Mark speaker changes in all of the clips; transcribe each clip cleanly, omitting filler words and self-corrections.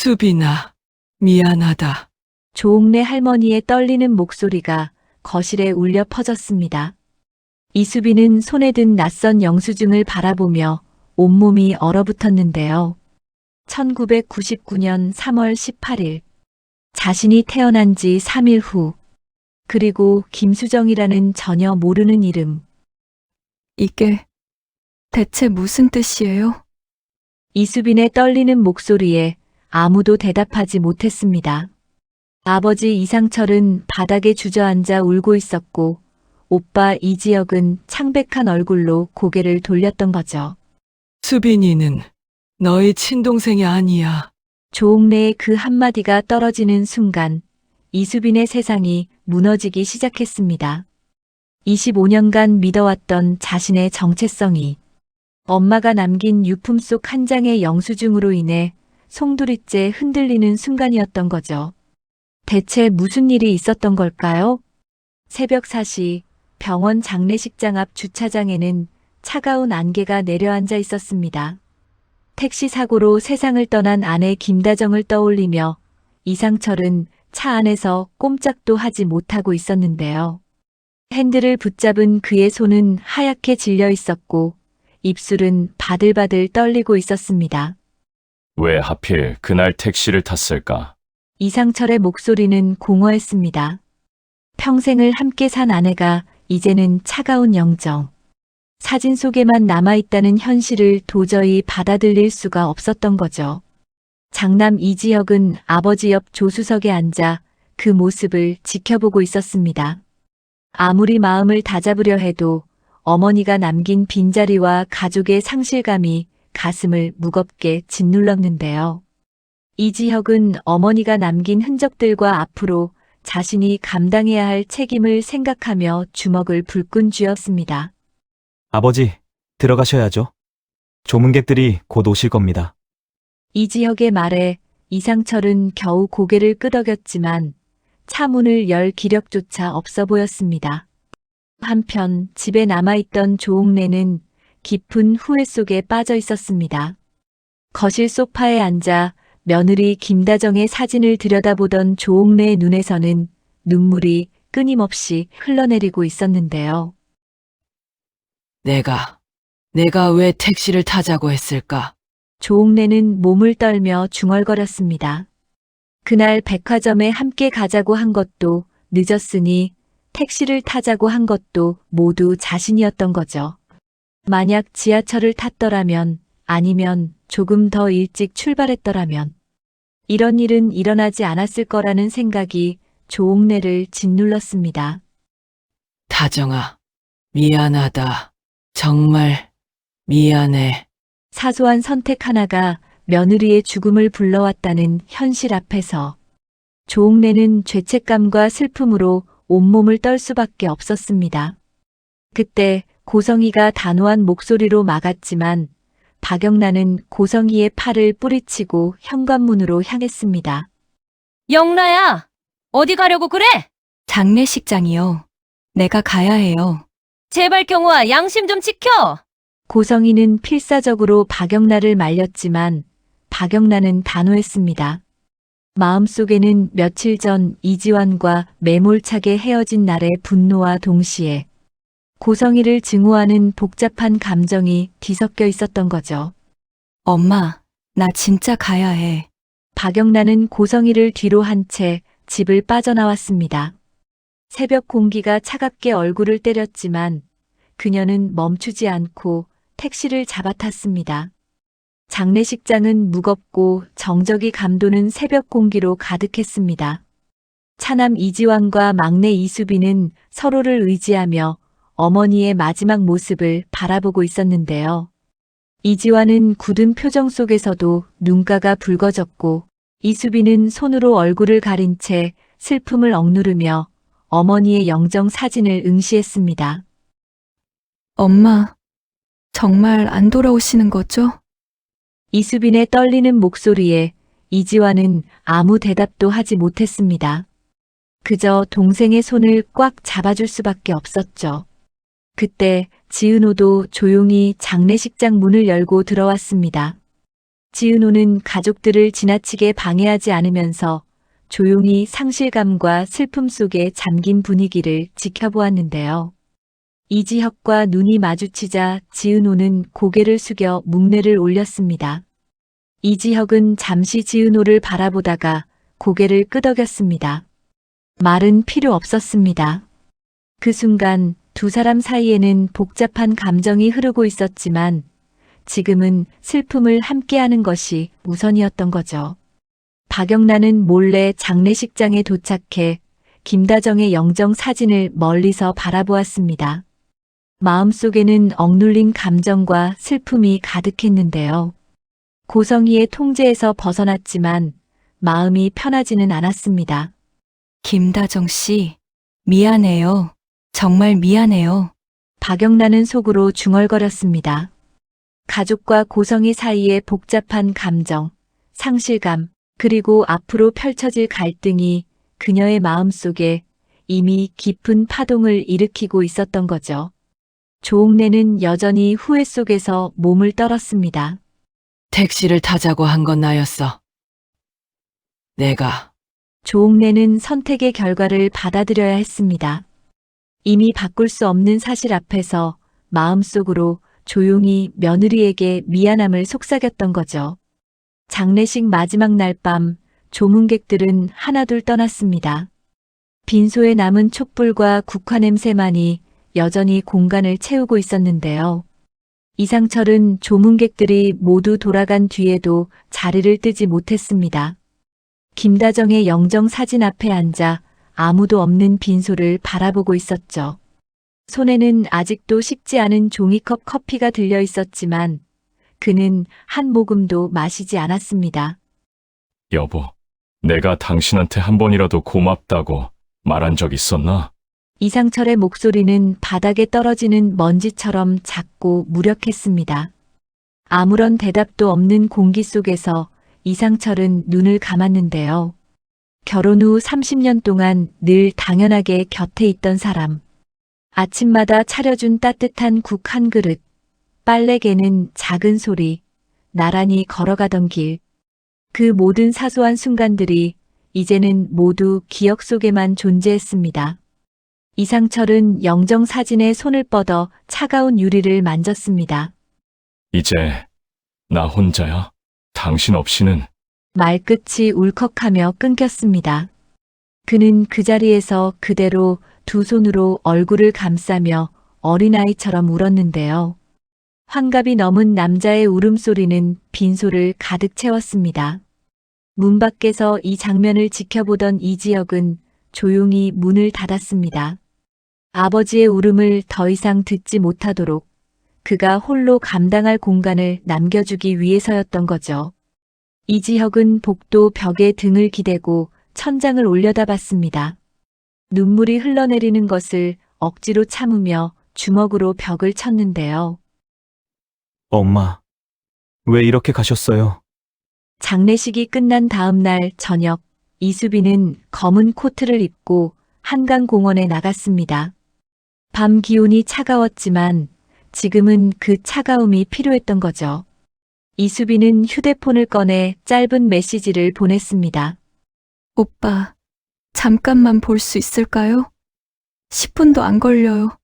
Speaker 1: 수빈아, 미안하다.
Speaker 2: 조옥래 할머니의 떨리는 목소리가 거실에 울려 퍼졌습니다. 이수빈은 손에 든 낯선 영수증을 바라보며 온몸이 얼어붙었는데요. 1999년 3월 18일. 자신이 태어난 지 3일 후. 그리고 김수정이라는 전혀 모르는 이름.
Speaker 3: 이게 대체 무슨 뜻이에요?
Speaker 2: 이수빈의 떨리는 목소리에 아무도 대답하지 못했습니다. 아버지 이상철은 바닥에 주저앉아 울고 있었고, 오빠 이지혁은 창백한 얼굴로 고개를 돌렸던 거죠.
Speaker 1: 수빈이는 너희 친동생이 아니야.
Speaker 2: 조옥래의 그 한마디가 떨어지는 순간 이수빈의 세상이 무너지기 시작했습니다. 25년간 믿어왔던 자신의 정체성이 엄마가 남긴 유품 속 한 장의 영수증으로 인해 송두리째 흔들리는 순간이었던 거죠. 대체 무슨 일이 있었던 걸까요? 새벽 4시 병원 장례식장 앞 주차장에는 차가운 안개가 내려앉아 있었습니다. 택시 사고로 세상을 떠난 아내 김다정을 떠올리며 이상철은 차 안에서 꼼짝도 하지 못하고 있었는데요. 핸들을 붙잡은 그의 손은 하얗게 질려 있었고 입술은 바들바들 떨리고 있었습니다.
Speaker 4: 왜 하필 그날 택시를 탔을까?
Speaker 2: 이상철의 목소리는 공허했습니다. 평생을 함께 산 아내가 이제는 차가운 영정. 사진 속에만 남아있다는 현실을 도저히 받아들일 수가 없었던 거죠. 장남 이지혁은 아버지 옆 조수석에 앉아 그 모습을 지켜보고 있었습니다. 아무리 마음을 다잡으려 해도 어머니가 남긴 빈자리와 가족의 상실감이 가슴을 무겁게 짓눌렀는데요. 이지혁은 어머니가 남긴 흔적들과 앞으로 자신이 감당해야 할 책임을 생각하며 주먹을 불끈 쥐었습니다.
Speaker 5: 아버지, 들어가셔야죠. 조문객들이 곧 오실 겁니다.
Speaker 2: 이지혁의 말에 이상철은 겨우 고개를 끄덕였지만 차 문을 열 기력조차 없어 보였습니다. 한편 집에 남아있던 조옥래는 깊은 후회 속에 빠져 있었습니다. 거실 소파에 앉아 며느리 김다정의 사진을 들여다보던 조옥래의 눈에서는 눈물이 끊임없이 흘러내리고 있었는데요.
Speaker 1: 내가 왜 택시를 타자고 했을까?
Speaker 2: 조옥래는 몸을 떨며 중얼거렸습니다. 그날 백화점에 함께 가자고 한 것도 늦었으니 택시를 타자고 한 것도 모두 자신이었던 거죠. 만약 지하철을 탔더라면 아니면 조금 더 일찍 출발했더라면 이런 일은 일어나지 않았을 거라는 생각이 조옥래를 짓눌렀습니다.
Speaker 1: 다정아, 미안하다. 정말 미안해.
Speaker 2: 사소한 선택 하나가 며느리의 죽음을 불러왔다는 현실 앞에서 조옥래는 죄책감과 슬픔으로 온몸을 떨 수밖에 없었습니다. 그때 고성이가 단호한 목소리로 막았지만 박영란은 고성이의 팔을 뿌리치고 현관문으로 향했습니다.
Speaker 6: 영라야, 어디 가려고 그래?
Speaker 3: 장례식장이요. 내가 가야 해요.
Speaker 6: 제발 경호아, 양심 좀 지켜!
Speaker 2: 고성이는 필사적으로 박영란을 말렸지만 박영란은 단호했습니다. 마음속에는 며칠 전 이지환과 매몰차게 헤어진 날의 분노와 동시에 고성이를 증오하는 복잡한 감정이 뒤섞여 있었던 거죠.
Speaker 3: 엄마, 나 진짜 가야 해.
Speaker 2: 박영란은 고성이를 뒤로 한 채 집을 빠져나왔습니다. 새벽 공기가 차갑게 얼굴을 때렸지만 그녀는 멈추지 않고 택시를 잡아탔습니다. 장례식장은 무겁고 정적이 감도는 새벽 공기로 가득했습니다. 차남 이지환과 막내 이수빈은 서로를 의지하며 어머니의 마지막 모습을 바라보고 있었는데요. 이지환은 굳은 표정 속에서도 눈가가 붉어졌고 이수빈은 손으로 얼굴을 가린 채 슬픔을 억누르며 어머니의 영정 사진을 응시했습니다.
Speaker 3: 엄마, 정말 안 돌아오시는 거죠?
Speaker 2: 이수빈의 떨리는 목소리에 이지환은 아무 대답도 하지 못했습니다. 그저 동생의 손을 꽉 잡아줄 수밖에 없었죠. 그때 지은호도 조용히 장례식장 문을 열고 들어왔습니다. 지은호는 가족들을 지나치게 방해하지 않으면서 조용히 상실감과 슬픔 속에 잠긴 분위기를 지켜보았는데요. 이지혁과 눈이 마주치자 지은호는 고개를 숙여 묵내를 올렸습니다. 이지혁은 잠시 지은호를 바라보다가 고개를 끄덕였습니다. 말은 필요 없었습니다. 그 순간 두 사람 사이에는 복잡한 감정이 흐르고 있었지만 지금은 슬픔을 함께하는 것이 우선이었던 거죠. 박영란은 몰래 장례식장에 도착해 김다정의 영정 사진을 멀리서 바라보았습니다. 마음속에는 억눌린 감정과 슬픔이 가득했는데요. 고성희의 통제에서 벗어났지만 마음이 편하지는 않았습니다.
Speaker 3: 김다정 씨, 미안해요. 정말 미안해요.
Speaker 2: 박영란은 속으로 중얼거렸습니다. 가족과 고성희 사이의 복잡한 감정, 상실감, 그리고 앞으로 펼쳐질 갈등이 그녀의 마음속에 이미 깊은 파동을 일으키고 있었던 거죠. 조옥래는 여전히 후회 속에서 몸을 떨었습니다.
Speaker 1: 택시를 타자고 한 건 나였어. 내가
Speaker 2: 조옥래는 선택의 결과를 받아들여야 했습니다. 이미 바꿀 수 없는 사실 앞에서 마음속으로 조용히 며느리에게 미안함을 속삭였던 거죠. 장례식 마지막 날 밤 조문객들은 하나둘 떠났습니다. 빈소에 남은 촛불과 국화 냄새만이 여전히 공간을 채우고 있었는데요. 이상철은 조문객들이 모두 돌아간 뒤에도 자리를 뜨지 못했습니다. 김다정의 영정 사진 앞에 앉아 아무도 없는 빈소를 바라보고 있었죠. 손에는 아직도 식지 않은 종이컵 커피가 들려 있었지만 그는 한 모금도 마시지 않았습니다.
Speaker 4: 여보, 내가 당신한테 한 번이라도 고맙다고 말한 적 있었나?
Speaker 2: 이상철의 목소리는 바닥에 떨어지는 먼지처럼 작고 무력했습니다. 아무런 대답도 없는 공기 속에서 이상철은 눈을 감았는데요. 결혼 후 30년 동안 늘 당연하게 곁에 있던 사람. 아침마다 차려준 따뜻한 국 한 그릇, 빨래개는 작은 소리, 나란히 걸어가던 길. 그 모든 사소한 순간들이 이제는 모두 기억 속에만 존재했습니다. 이상철은 영정 사진에 손을 뻗어 차가운 유리를 만졌습니다.
Speaker 4: 이제 나 혼자야? 당신 없이는.
Speaker 2: 말끝이 울컥하며 끊겼습니다. 그는 그 자리에서 그대로 두 손으로 얼굴을 감싸며 어린아이처럼 울었는데요. 환갑이 넘은 남자의 울음소리는 빈소를 가득 채웠습니다. 문 밖에서 이 장면을 지켜보던 이지혁은 조용히 문을 닫았습니다. 아버지의 울음을 더 이상 듣지 못하도록 그가 홀로 감당할 공간을 남겨주기 위해서였던 거죠. 이지혁은 복도 벽에 등을 기대고 천장을 올려다봤습니다. 눈물이 흘러내리는 것을 억지로 참으며 주먹으로 벽을 쳤는데요.
Speaker 5: 엄마, 왜 이렇게 가셨어요?
Speaker 2: 장례식이 끝난 다음 날 저녁, 이수빈은 검은 코트를 입고 한강공원에 나갔습니다. 밤 기온이 차가웠지만 지금은 그 차가움이 필요했던 거죠. 이수빈은 휴대폰을 꺼내 짧은 메시지를 보냈습니다.
Speaker 3: 오빠, 잠깐만 볼 수 있을까요? 10분도 안 걸려요.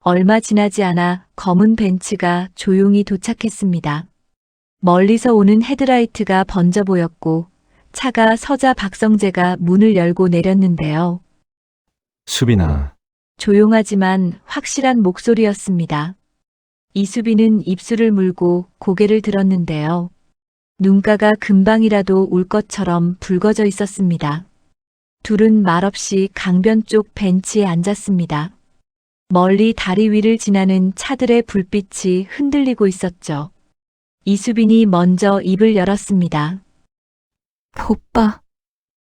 Speaker 2: 얼마 지나지 않아 검은 벤츠가 조용히 도착했습니다. 멀리서 오는 헤드라이트가 번져 보였고 차가 서자 박성재가 문을 열고 내렸는데요.
Speaker 5: 수빈아,
Speaker 2: 조용하지만 확실한 목소리였습니다. 이수빈은 입술을 물고 고개를 들었는데요. 눈가가 금방이라도 울 것처럼 붉어져 있었습니다. 둘은 말없이 강변 쪽 벤치에 앉았습니다. 멀리 다리 위를 지나는 차들의 불빛이 흔들리고 있었죠. 이수빈이 먼저 입을 열었습니다.
Speaker 3: 오빠,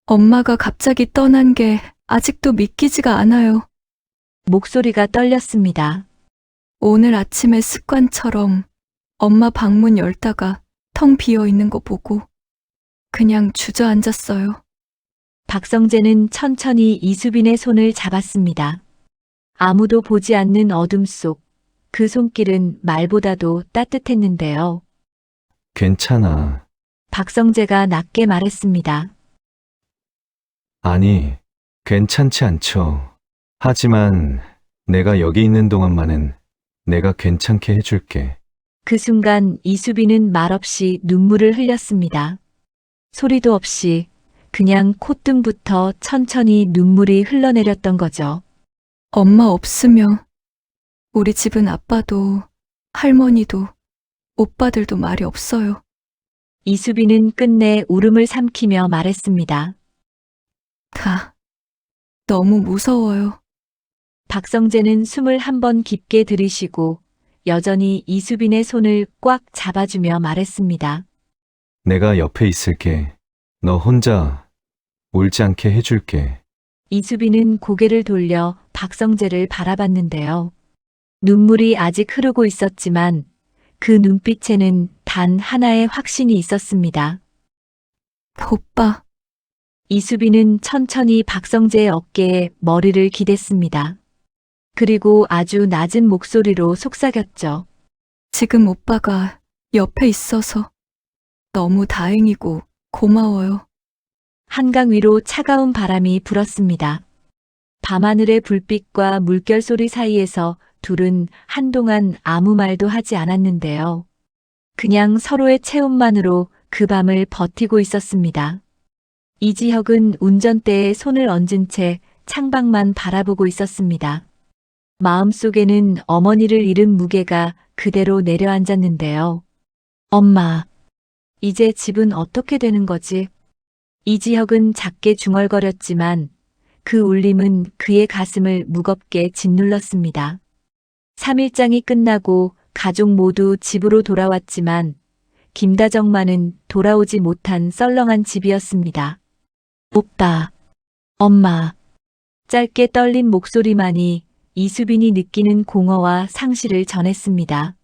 Speaker 3: 엄마가 갑자기 떠난 게 아직도 믿기지가 않아요.
Speaker 2: 목소리가 떨렸습니다.
Speaker 3: 오늘 아침에 습관처럼 엄마 방문 열다가 텅 비어 있는 거 보고 그냥 주저앉았어요.
Speaker 2: 박성재는 천천히 이수빈의 손을 잡았습니다. 아무도 보지 않는 어둠 속 그 손길은 말보다도 따뜻했는데요.
Speaker 5: 괜찮아.
Speaker 2: 박성재가 낮게 말했습니다.
Speaker 5: 아니, 괜찮지 않죠. 하지만 내가 여기 있는 동안만은 내가 괜찮게 해줄게.
Speaker 2: 그 순간 이수빈은 말없이 눈물을 흘렸습니다. 소리도 없이 그냥 콧등부터 천천히 눈물이 흘러내렸던 거죠.
Speaker 3: 엄마 없으면 우리 집은 아빠도 할머니도 오빠들도 말이 없어요.
Speaker 2: 이수빈은 끝내 울음을 삼키며 말했습니다.
Speaker 3: 다 너무 무서워요.
Speaker 2: 박성재는 숨을 한 번 깊게 들이쉬고 여전히 이수빈의 손을 꽉 잡아주며 말했습니다.
Speaker 5: 내가 옆에 있을게. 너 혼자 울지 않게 해줄게.
Speaker 2: 이수빈은 고개를 돌려 박성재를 바라봤는데요. 눈물이 아직 흐르고 있었지만 그 눈빛에는 단 하나의 확신이 있었습니다.
Speaker 3: 오빠,
Speaker 2: 이수빈은 천천히 박성재의 어깨에 머리를 기댔습니다. 그리고 아주 낮은 목소리로 속삭였죠.
Speaker 3: 지금 오빠가 옆에 있어서 너무 다행이고 고마워요.
Speaker 2: 한강 위로 차가운 바람이 불었습니다. 밤하늘의 불빛과 물결 소리 사이에서 둘은 한동안 아무 말도 하지 않았는데요. 그냥 서로의 체온만으로 그 밤을 버티고 있었습니다. 이지혁은 운전대에 손을 얹은 채 창밖만 바라보고 있었습니다. 마음속에는 어머니를 잃은 무게가 그대로 내려앉았는데요. 엄마, 이제 집은 어떻게 되는 거지? 이지혁은 작게 중얼거렸지만 그 울림은 그의 가슴을 무겁게 짓눌렀습니다. 3일장이 끝나고 가족 모두 집으로 돌아왔지만 김다정만은 돌아오지 못한 썰렁한 집이었습니다. 오빠, 엄마, 짧게 떨린 목소리만이 이수빈이 느끼는 공허와 상실을 전했습니다.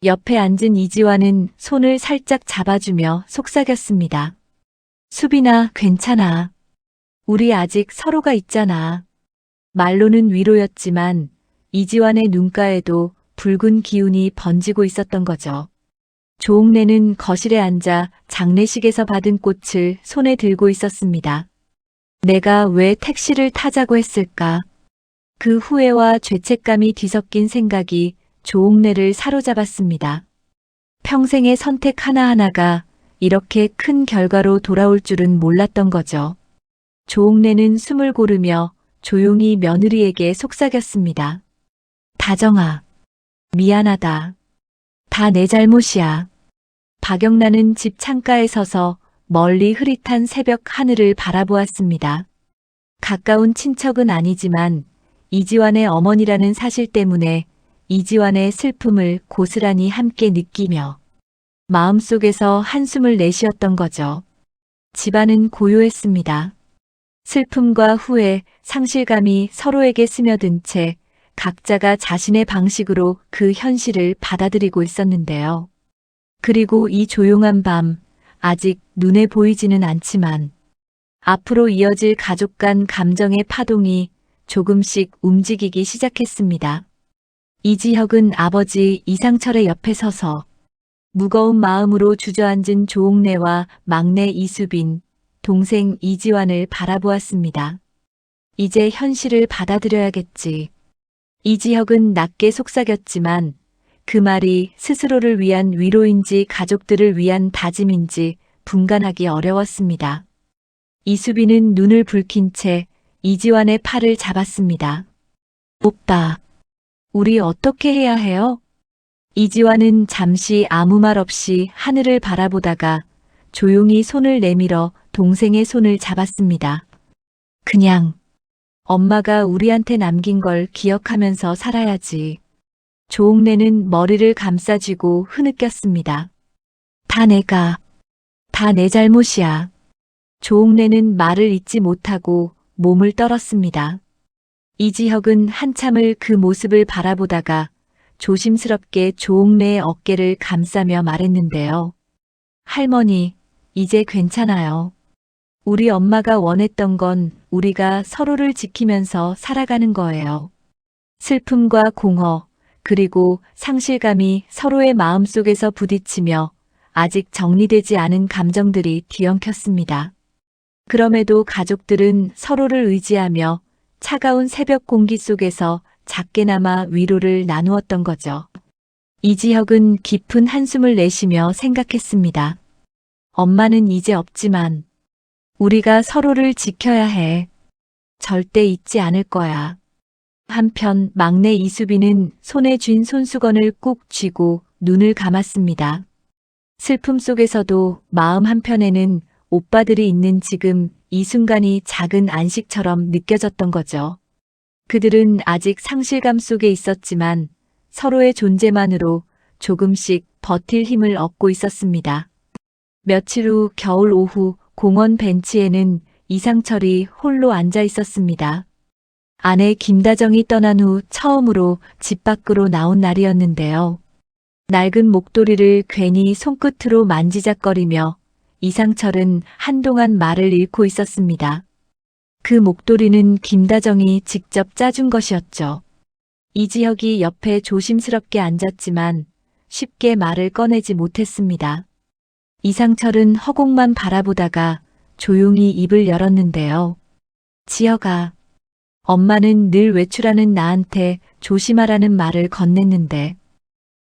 Speaker 2: 옆에 앉은 이지환은 손을 살짝 잡아주며 속삭였습니다. 수빈아, 괜찮아. 우리 아직 서로가 있잖아. 말로는 위로였지만 이지환의 눈가에도 붉은 기운이 번지고 있었던 거죠. 조옥래는 거실에 앉아 장례식에서 받은 꽃을 손에 들고 있었습니다. 내가 왜 택시를 타자고 했을까? 그 후회와 죄책감이 뒤섞인 생각이 조옥래를 사로잡았습니다. 평생의 선택 하나하나가 이렇게 큰 결과로 돌아올 줄은 몰랐던 거죠. 조옥래는 숨을 고르며 조용히 며느리에게 속삭였습니다. 다정아, 미안하다. 다 내 잘못이야. 박영란은 집 창가에 서서 멀리 흐릿한 새벽 하늘을 바라보았습니다. 가까운 친척은 아니지만 이지환의 어머니라는 사실 때문에 이지환의 슬픔을 고스란히 함께 느끼며 마음속에서 한숨을 내쉬었던 거죠. 집안은 고요했습니다. 슬픔과 후회, 상실감이 서로에게 스며든 채 각자가 자신의 방식으로 그 현실을 받아들이고 있었는데요. 그리고 이 조용한 밤, 아직 눈에 보이지는 않지만 앞으로 이어질 가족 간 감정의 파동이 조금씩 움직이기 시작했습니다. 이지혁은 아버지 이상철의 옆에 서서 무거운 마음으로 주저앉은 조옥래와 막내 이수빈, 동생 이지환을 바라보았습니다. 이제 현실을 받아들여야겠지. 이지혁은 낮게 속삭였지만 그 말이 스스로를 위한 위로인지 가족들을 위한 다짐인지 분간하기 어려웠습니다. 이수빈은 눈을 붉힌 채 이지환의 팔을 잡았습니다. 오빠, 우리 어떻게 해야 해요? 이지환은 잠시 아무 말 없이 하늘을 바라보다가 조용히 손을 내밀어 동생의 손을 잡았습니다. 그냥 엄마가 우리한테 남긴 걸 기억하면서 살아야지. 조옥래는 머리를 감싸쥐고 흐느꼈습니다. 다 내 잘못이야. 조옥래는 말을 잇지 못하고 몸을 떨었습니다. 이지혁은 한참을 그 모습을 바라보다가 조심스럽게 조옥래의 어깨를 감싸며 말했는데요. 할머니, 이제 괜찮아요. 우리 엄마가 원했던 건 우리가 서로를 지키면서 살아가는 거예요. 슬픔과 공허, 그리고 상실감이 서로의 마음속에서 부딪히며 아직 정리되지 않은 감정들이 뒤엉켰습니다. 그럼에도 가족들은 서로를 의지하며 차가운 새벽 공기 속에서 작게나마 위로를 나누었던 거죠. 이지혁은 깊은 한숨을 내쉬며 생각했습니다. 엄마는 이제 없지만 우리가 서로를 지켜야 해. 절대 잊지 않을 거야. 한편 막내 이수빈은 손에 쥔 손수건을 꾹 쥐고 눈을 감았습니다. 슬픔 속에서도 마음 한편에는 오빠들이 있는 지금 이 순간이 작은 안식처럼 느껴졌던 거죠. 그들은 아직 상실감 속에 있었지만 서로의 존재만으로 조금씩 버틸 힘을 얻고 있었습니다. 며칠 후 겨울 오후 공원 벤치에는 이상철이 홀로 앉아 있었습니다. 아내 김다정이 떠난 후 처음으로 집 밖으로 나온 날이었는데요. 낡은 목도리를 괜히 손끝으로 만지작거리며 이상철은 한동안 말을 잃고 있었습니다. 그 목도리는 김다정이 직접 짜준 것이었죠. 이지혁이 옆에 조심스럽게 앉았지만 쉽게 말을 꺼내지 못했습니다. 이상철은 허공만 바라보다가 조용히 입을 열었는데요. 지혁아, 엄마는 늘 외출하는 나한테 조심하라는 말을 건넸는데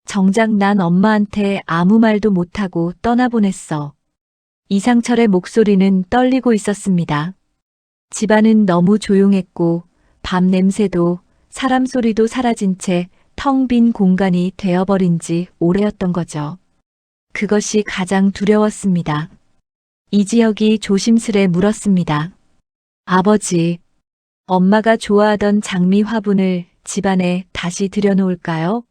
Speaker 2: 정작 난 엄마한테 아무 말도 못하고 떠나보냈어. 이상철의 목소리는 떨리고 있었습니다. 집안은 너무 조용했고 밤 냄새도 사람 소리도 사라진 채 텅 빈 공간이 되어버린 지 오래였던 거죠. 그것이 가장 두려웠습니다. 이지혁이 조심스레 물었습니다. 아버지, 엄마가 좋아하던 장미 화분을 집안에 다시 들여놓을까요?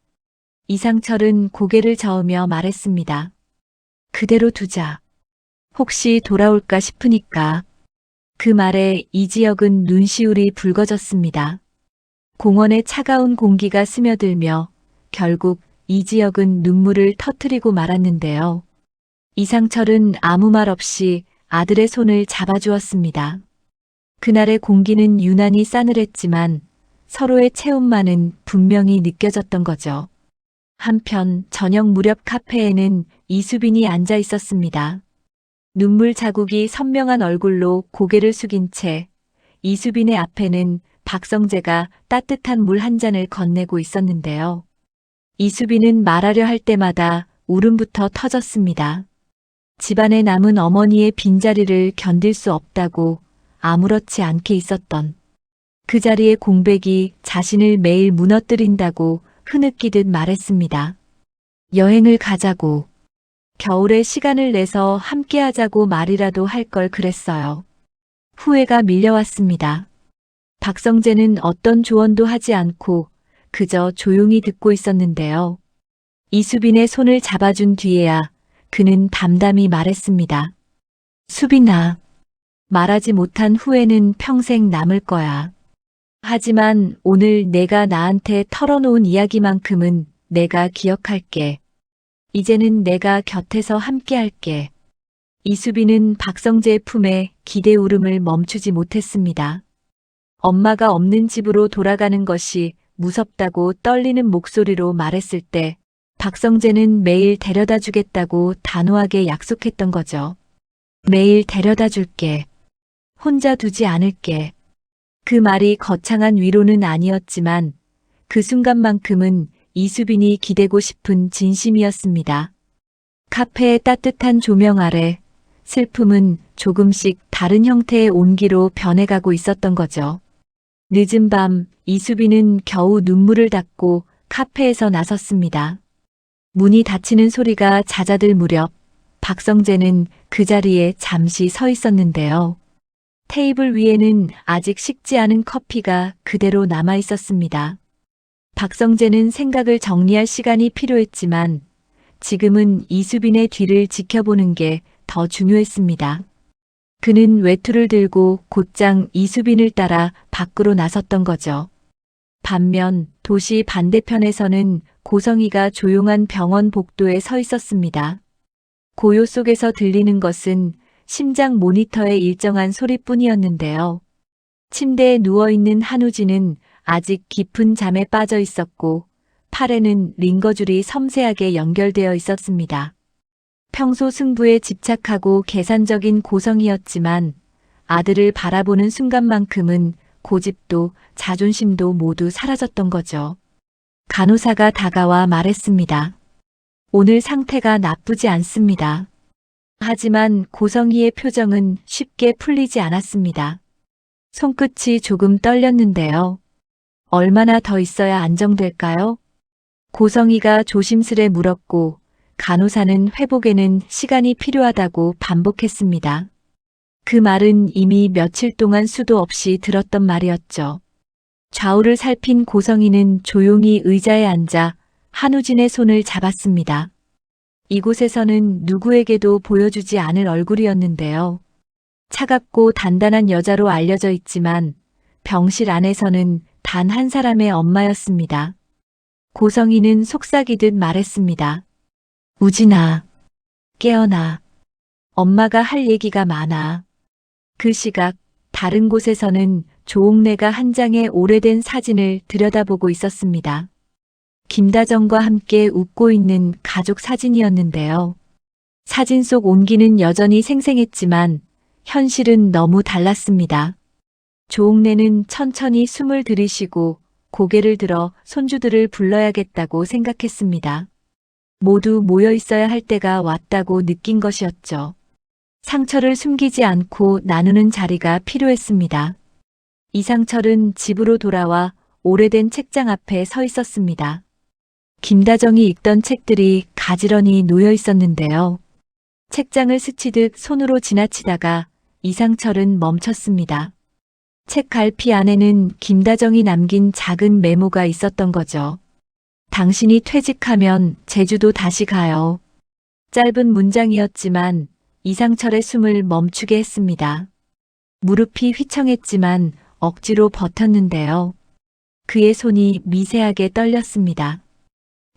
Speaker 2: 이상철은 고개를 저으며 말했습니다. 그대로 두자. 혹시 돌아올까 싶으니까. 그 말에 이지혁은 눈시울이 붉어졌습니다. 공원의 차가운 공기가 스며들며 결국 이지혁은 눈물을 터뜨리고 말았는데요. 이상철은 아무 말 없이 아들의 손을 잡아주었습니다. 그날의 공기는 유난히 싸늘했지만 서로의 체온만은 분명히 느껴졌던 거죠. 한편 저녁 무렵 카페에는 이수빈이 앉아 있었습니다. 눈물 자국이 선명한 얼굴로 고개를 숙인 채 이수빈의 앞에는 박성재가 따뜻한 물 한 잔을 건네고 있었는데요. 이수빈은 말하려 할 때마다 울음부터 터졌습니다. 집안에 남은 어머니의 빈자리를 견딜 수 없다고 아무렇지 않게 있었던 그 자리의 공백이 자신을 매일 무너뜨린다고 흐느끼듯 말했습니다. 여행을 가자고. 겨울에 시간을 내서 함께하자고 말이라도 할 걸 그랬어요. 후회가 밀려왔습니다. 박성재는 어떤 조언도 하지 않고 그저 조용히 듣고 있었는데요. 이수빈의 손을 잡아준 뒤에야 그는 담담히 말했습니다. 수빈아, 말하지 못한 후회는 평생 남을 거야. 하지만 오늘 내가 나한테 털어놓은 이야기만큼은 내가 기억할게. 이제는 내가 곁에서 함께할게. 이수빈은 박성재의 품에 기대 울음을 멈추지 못했습니다. 엄마가 없는 집으로 돌아가는 것이 무섭다고 떨리는 목소리로 말했을 때 박성재는 매일 데려다 주겠다고 단호하게 약속했던 거죠. 매일 데려다 줄게. 혼자 두지 않을게. 그 말이 거창한 위로는 아니었지만 그 순간만큼은 이수빈이 기대고 싶은 진심이었습니다. 카페의 따뜻한 조명 아래 슬픔은 조금씩 다른 형태의 온기로 변해가고 있었던 거죠. 늦은 밤 이수빈은 겨우 눈물을 닦고 카페에서 나섰습니다. 문이 닫히는 소리가 잦아들 무렵 박성재는 그 자리에 잠시 서 있었는데요. 테이블 위에는 아직 식지 않은 커피가 그대로 남아 있었습니다. 박성재는 생각을 정리할 시간이 필요했지만 지금은 이수빈의 뒤를 지켜보는 게 더 중요했습니다. 그는 외투를 들고 곧장 이수빈을 따라 밖으로 나섰던 거죠. 반면 도시 반대편에서는 고성이가 조용한 병원 복도에 서 있었습니다. 고요 속에서 들리는 것은 심장 모니터의 일정한 소리뿐이었는데요. 침대에 누워있는 한우진은 아직 깊은 잠에 빠져 있었고 팔에는 링거줄이 섬세하게 연결되어 있었습니다. 평소 승부에 집착하고 계산적인 고성이었지만 아들을 바라보는 순간만큼은 고집도 자존심도 모두 사라졌던 거죠. 간호사가 다가와 말했습니다. 오늘 상태가 나쁘지 않습니다. 하지만 고성희의 표정은 쉽게 풀리지 않았습니다. 손끝이 조금 떨렸는데요. 얼마나 더 있어야 안정될까요? 고성희가 조심스레 물었고 간호사는 회복에는 시간이 필요하다고 반복했습니다. 그 말은 이미 며칠 동안 수도 없이 들었던 말이었죠. 좌우를 살핀 고성희는 조용히 의자에 앉아 한우진의 손을 잡았습니다. 이곳에서는 누구에게도 보여주지 않을 얼굴이었는데요. 차갑고 단단한 여자로 알려져 있지만 병실 안에서는 단 한 사람의 엄마였습니다. 고성희는 속삭이듯 말했습니다. 우진아, 깨어나. 엄마가 할 얘기가 많아. 그 시각 다른 곳에서는 조옥래가 한 장의 오래된 사진을 들여다보고 있었습니다. 김다정과 함께 웃고 있는 가족 사진이었는데요. 사진 속 온기는 여전히 생생했지만 현실은 너무 달랐습니다. 조옥래는 천천히 숨을 들이쉬고 고개를 들어 손주들을 불러야겠다고 생각했습니다. 모두 모여 있어야 할 때가 왔다고 느낀 것이었죠. 상처를 숨기지 않고 나누는 자리가 필요했습니다. 이상철은 집으로 돌아와 오래된 책장 앞에 서 있었습니다. 김다정이 읽던 책들이 가지런히 놓여 있었는데요. 책장을 스치듯 손으로 지나치다가 이상철은 멈췄습니다. 책 갈피 안에는 김다정이 남긴 작은 메모가 있었던 거죠. 당신이 퇴직하면 제주도 다시 가요. 짧은 문장이었지만 이상철의 숨을 멈추게 했습니다. 무릎이 휘청했지만 억지로 버텼는데요. 그의 손이 미세하게 떨렸습니다.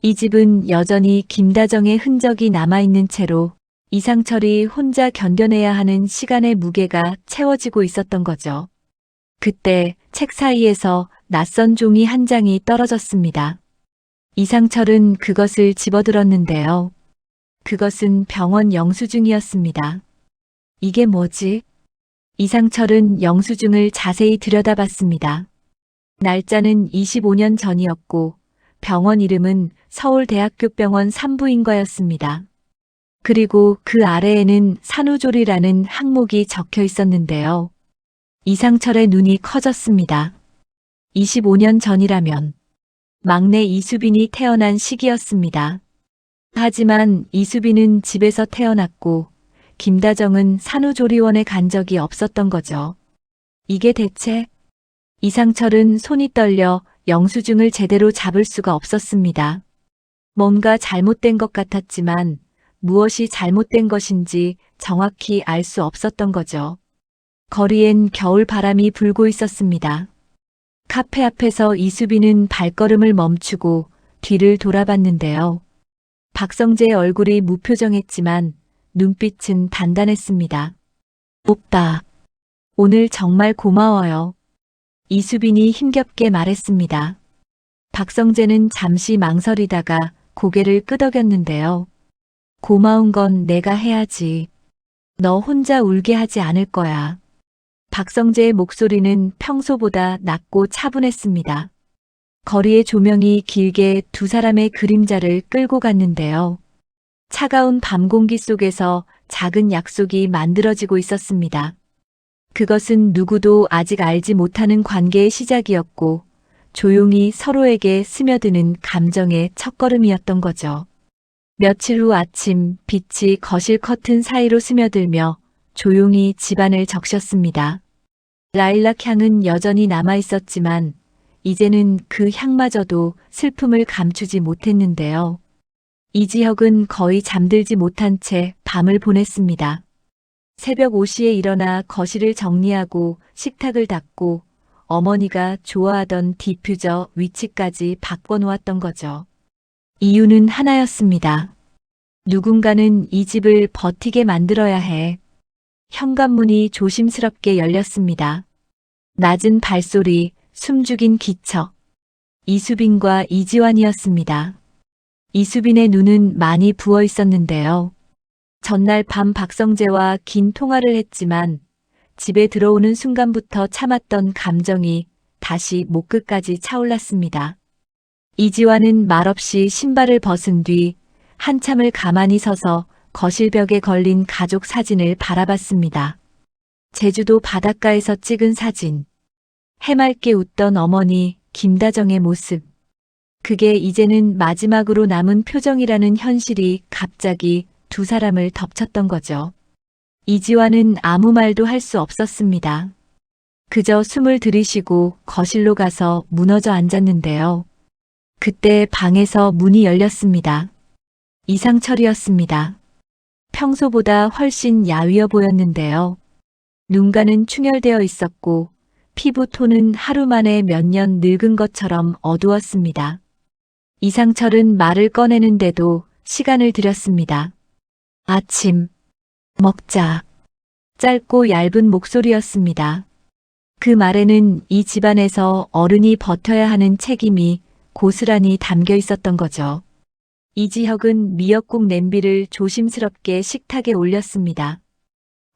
Speaker 2: 이 집은 여전히 김다정의 흔적이 남아있는 채로 이상철이 혼자 견뎌내야 하는 시간의 무게가 채워지고 있었던 거죠. 그때 책 사이에서 낯선 종이 한 장이 떨어졌습니다. 이상철은 그것을 집어들었는데요. 그것은 병원 영수증이었습니다. 이게 뭐지? 이상철은 영수증을 자세히 들여다봤습니다. 날짜는 25년 전이었고 병원 이름은 서울대학교병원 산부인과였습니다. 그리고 그 아래에는 산후조리라는 항목이 적혀 있었는데요. 이상철의 눈이 커졌습니다. 25년 전이라면 막내 이수빈이 태어난 시기였습니다. 하지만 이수빈은 집에서 태어났고 김다정은 산후조리원에 간 적이 없었던 거죠. 이게 대체? 이상철은 손이 떨려 영수증을 제대로 잡을 수가 없었습니다. 뭔가 잘못된 것 같았지만 무엇이 잘못된 것인지 정확히 알 수 없었던 거죠. 거리엔 겨울 바람이 불고 있었습니다. 카페 앞에서 이수빈은 발걸음을 멈추고 뒤를 돌아봤는데요. 박성재의 얼굴이 무표정했지만 눈빛은 단단했습니다. 오빠, 오늘 정말 고마워요. 이수빈이 힘겹게 말했습니다. 박성재는 잠시 망설이다가 고개를 끄덕였는데요. 고마운 건 내가 해야지. 너 혼자 울게 하지 않을 거야. 박성재의 목소리는 평소보다 낮고 차분했습니다. 거리의 조명이 길게 두 사람의 그림자를 끌고 갔는데요. 차가운 밤 공기 속에서 작은 약속이 만들어지고 있었습니다. 그것은 누구도 아직 알지 못하는 관계의 시작이었고 조용히 서로에게 스며드는 감정의 첫걸음이었던 거죠. 며칠 후 아침 빛이 거실 커튼 사이로 스며들며 조용히 집안을 적셨습니다. 라일락 향은 여전히 남아있었지만 이제는 그 향마저도 슬픔을 감추지 못했는데요. 이지혁은 거의 잠들지 못한 채 밤을 보냈습니다. 새벽 5시에 일어나 거실을 정리하고 식탁을 닦고 어머니가 좋아하던 디퓨저 위치까지 바꿔놓았던 거죠. 이유는 하나였습니다. 누군가는 이 집을 버티게 만들어야 해. 현관문이 조심스럽게 열렸습니다. 낮은 발소리, 숨죽인 기척. 이수빈과 이지환이었습니다. 이수빈의 눈은 많이 부어 있었는데요. 전날 밤 박성재와 긴 통화를 했지만 집에 들어오는 순간부터 참았던 감정이 다시 목끝까지 차올랐습니다. 이지화는 말없이 신발을 벗은 뒤 한참을 가만히 서서 거실벽에 걸린 가족 사진을 바라봤습니다. 제주도 바닷가에서 찍은 사진. 해맑게 웃던 어머니 김다정의 모습. 그게 이제는 마지막으로 남은 표정이라는 현실이 갑자기 두 사람을 덮쳤던 거죠. 이지화는 아무 말도 할 수 없었습니다. 그저 숨을 들이쉬고 거실로 가서 무너져 앉았는데요. 그때 방에서 문이 열렸습니다. 이상철이었습니다. 평소보다 훨씬 야위어 보였는데요. 눈가는 충혈되어 있었고 피부 톤은 하루 만에 몇 년 늙은 것처럼 어두웠습니다. 이상철은 말을 꺼내는데도 시간을 들였습니다. 아침, 먹자. 짧고 얇은 목소리였습니다. 그 말에는 이 집안에서 어른이 버텨야 하는 책임이 고스란히 담겨 있었던 거죠. 이지혁은 미역국 냄비를 조심스럽게 식탁에 올렸습니다.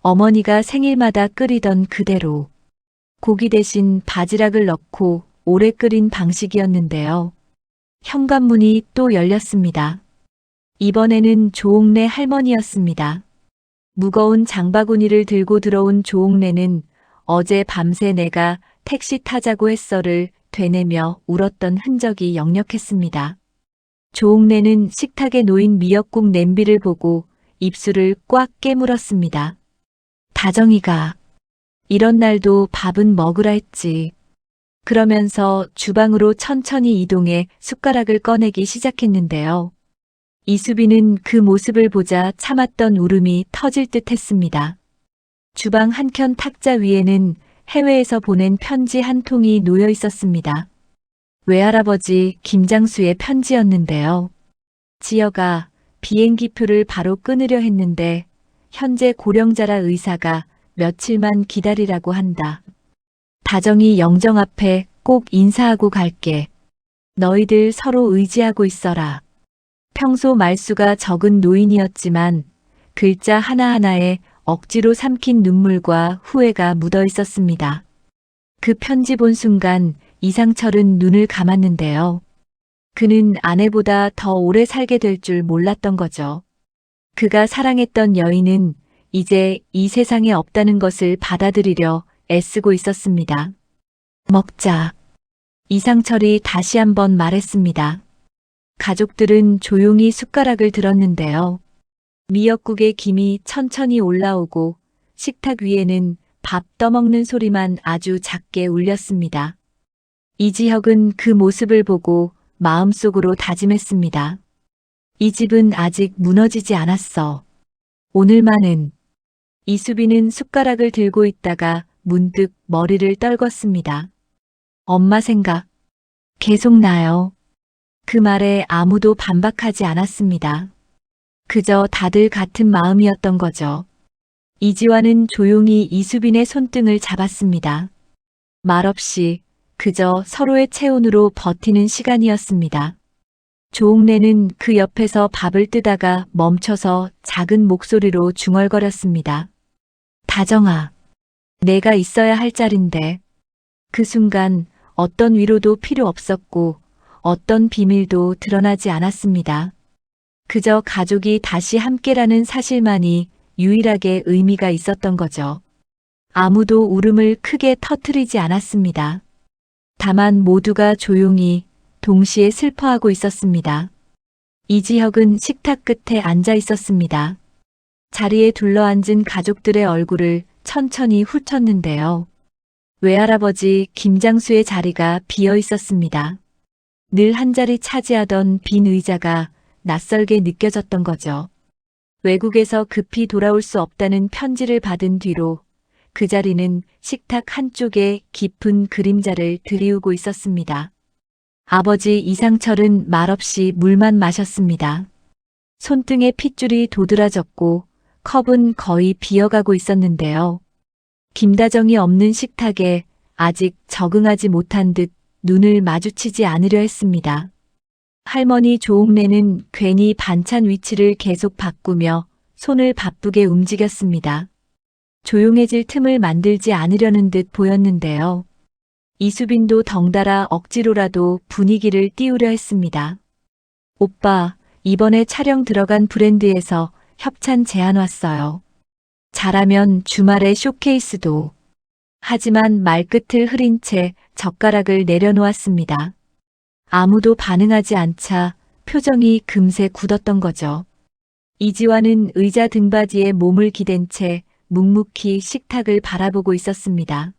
Speaker 2: 어머니가 생일마다 끓이던 그대로 고기 대신 바지락을 넣고 오래 끓인 방식이었는데요. 현관문이 또 열렸습니다. 이번에는 조옥래 할머니였습니다. 무거운 장바구니를 들고 들어온 조옥래는 어제 밤새 내가 택시 타자고 했어를 되뇌며 울었던 흔적이 역력했습니다. 조옥래는 식탁에 놓인 미역국 냄비를 보고 입술을 꽉 깨물었습니다. 다정이가 이런 날도 밥은 먹으라 했지. 그러면서 주방으로 천천히 이동해 숟가락을 꺼내기 시작했는데요. 이수빈은 그 모습을 보자 참았던 울음이 터질 듯 했습니다. 주방 한켠 탁자 위에는 해외에서 보낸 편지 한 통이 놓여 있었습니다. 외할아버지 김장수의 편지였는데요. 지여가 비행기표를 바로 끊으려 했는데 현재 고령자라 의사가 며칠만 기다리라고 한다. 다정이 영정 앞에 꼭 인사하고 갈게. 너희들 서로 의지하고 있어라. 평소 말수가 적은 노인이었지만 글자 하나하나에 억지로 삼킨 눈물과 후회가 묻어 있었습니다. 그 편지 본 순간 이상철은 눈을 감았는데요. 그는 아내보다 더 오래 살게 될 줄 몰랐던 거죠. 그가 사랑했던 여인은 이제 이 세상에 없다는 것을 받아들이려 애쓰고 있었습니다. 먹자. 이상철이 다시 한번 말했습니다. 가족들은 조용히 숟가락을 들었는데요. 미역국의 김이 천천히 올라오고 식탁 위에는 밥 떠먹는 소리만 아주 작게 울렸습니다. 이지혁은 그 모습을 보고 마음속으로 다짐했습니다. 이 집은 아직 무너지지 않았어. 오늘만은. 이수빈은 숟가락을 들고 있다가 문득 머리를 떨궜습니다. 엄마 생각 계속 나요. 그 말에 아무도 반박하지 않았습니다. 그저 다들 같은 마음이었던 거죠. 이지화는 조용히 이수빈의 손등을 잡았습니다. 말없이 그저 서로의 체온으로 버티는 시간이었습니다. 조옥래는 그 옆에서 밥을 뜨다가 멈춰서 작은 목소리로 중얼거렸습니다. 다정아, 내가 있어야 할 자리인데. 그 순간 어떤 위로도 필요 없었고 어떤 비밀도 드러나지 않았습니다. 그저 가족이 다시 함께라는 사실만이 유일하게 의미가 있었던 거죠. 아무도 울음을 크게 터뜨리지 않았습니다. 다만 모두가 조용히 동시에 슬퍼하고 있었습니다. 이지혁은 식탁 끝에 앉아 있었습니다. 자리에 둘러앉은 가족들의 얼굴을 천천히 훑었는데요. 외할아버지 김장수의 자리가 비어 있었습니다. 늘 한자리 차지하던 빈 의자가 낯설게 느껴졌던 거죠. 외국에서 급히 돌아올 수 없다는 편지를 받은 뒤로 그 자리는 식탁 한쪽에 깊은 그림자를 드리우고 있었습니다. 아버지 이상철은 말없이 물만 마셨습니다. 손등에 핏줄이 도드라졌고 컵은 거의 비어가고 있었는데요. 김다정이 없는 식탁에 아직 적응하지 못한 듯 눈을 마주치지 않으려 했습니다. 할머니 조옥래는 괜히 반찬 위치를 계속 바꾸며 손을 바쁘게 움직였습니다. 조용해질 틈을 만들지 않으려는 듯 보였는데요. 이수빈도 덩달아 억지로라도 분위기를 띄우려 했습니다. 오빠, 이번에 촬영 들어간 브랜드에서 협찬 제안 왔어요. 잘하면 주말에 쇼케이스도. 하지만 말끝을 흐린 채 젓가락을 내려놓았습니다. 아무도 반응하지 않자 표정이 금세 굳었던 거죠. 이지환은 의자 등받이에 몸을 기댄 채 묵묵히 식탁을 바라보고 있었습니다.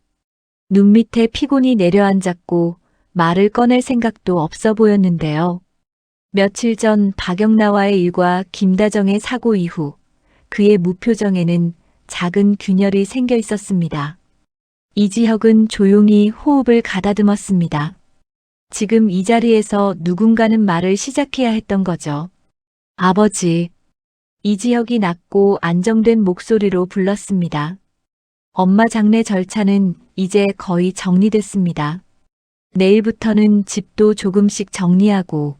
Speaker 2: 눈 밑에 피곤이 내려앉았고 말을 꺼낼 생각도 없어 보였는데요. 며칠 전 박영나와의 일과 김다정의 사고 이후 그의 무표정에는 작은 균열이 생겨 있었습니다. 이지혁은 조용히 호흡을 가다듬었습니다. 지금 이 자리에서 누군가는 말을 시작해야 했던 거죠. 아버지. 이지혁이 낮고 안정된 목소리로 불렀습니다. 엄마 장례 절차는 이제 거의 정리됐습니다. 내일부터는 집도 조금씩 정리하고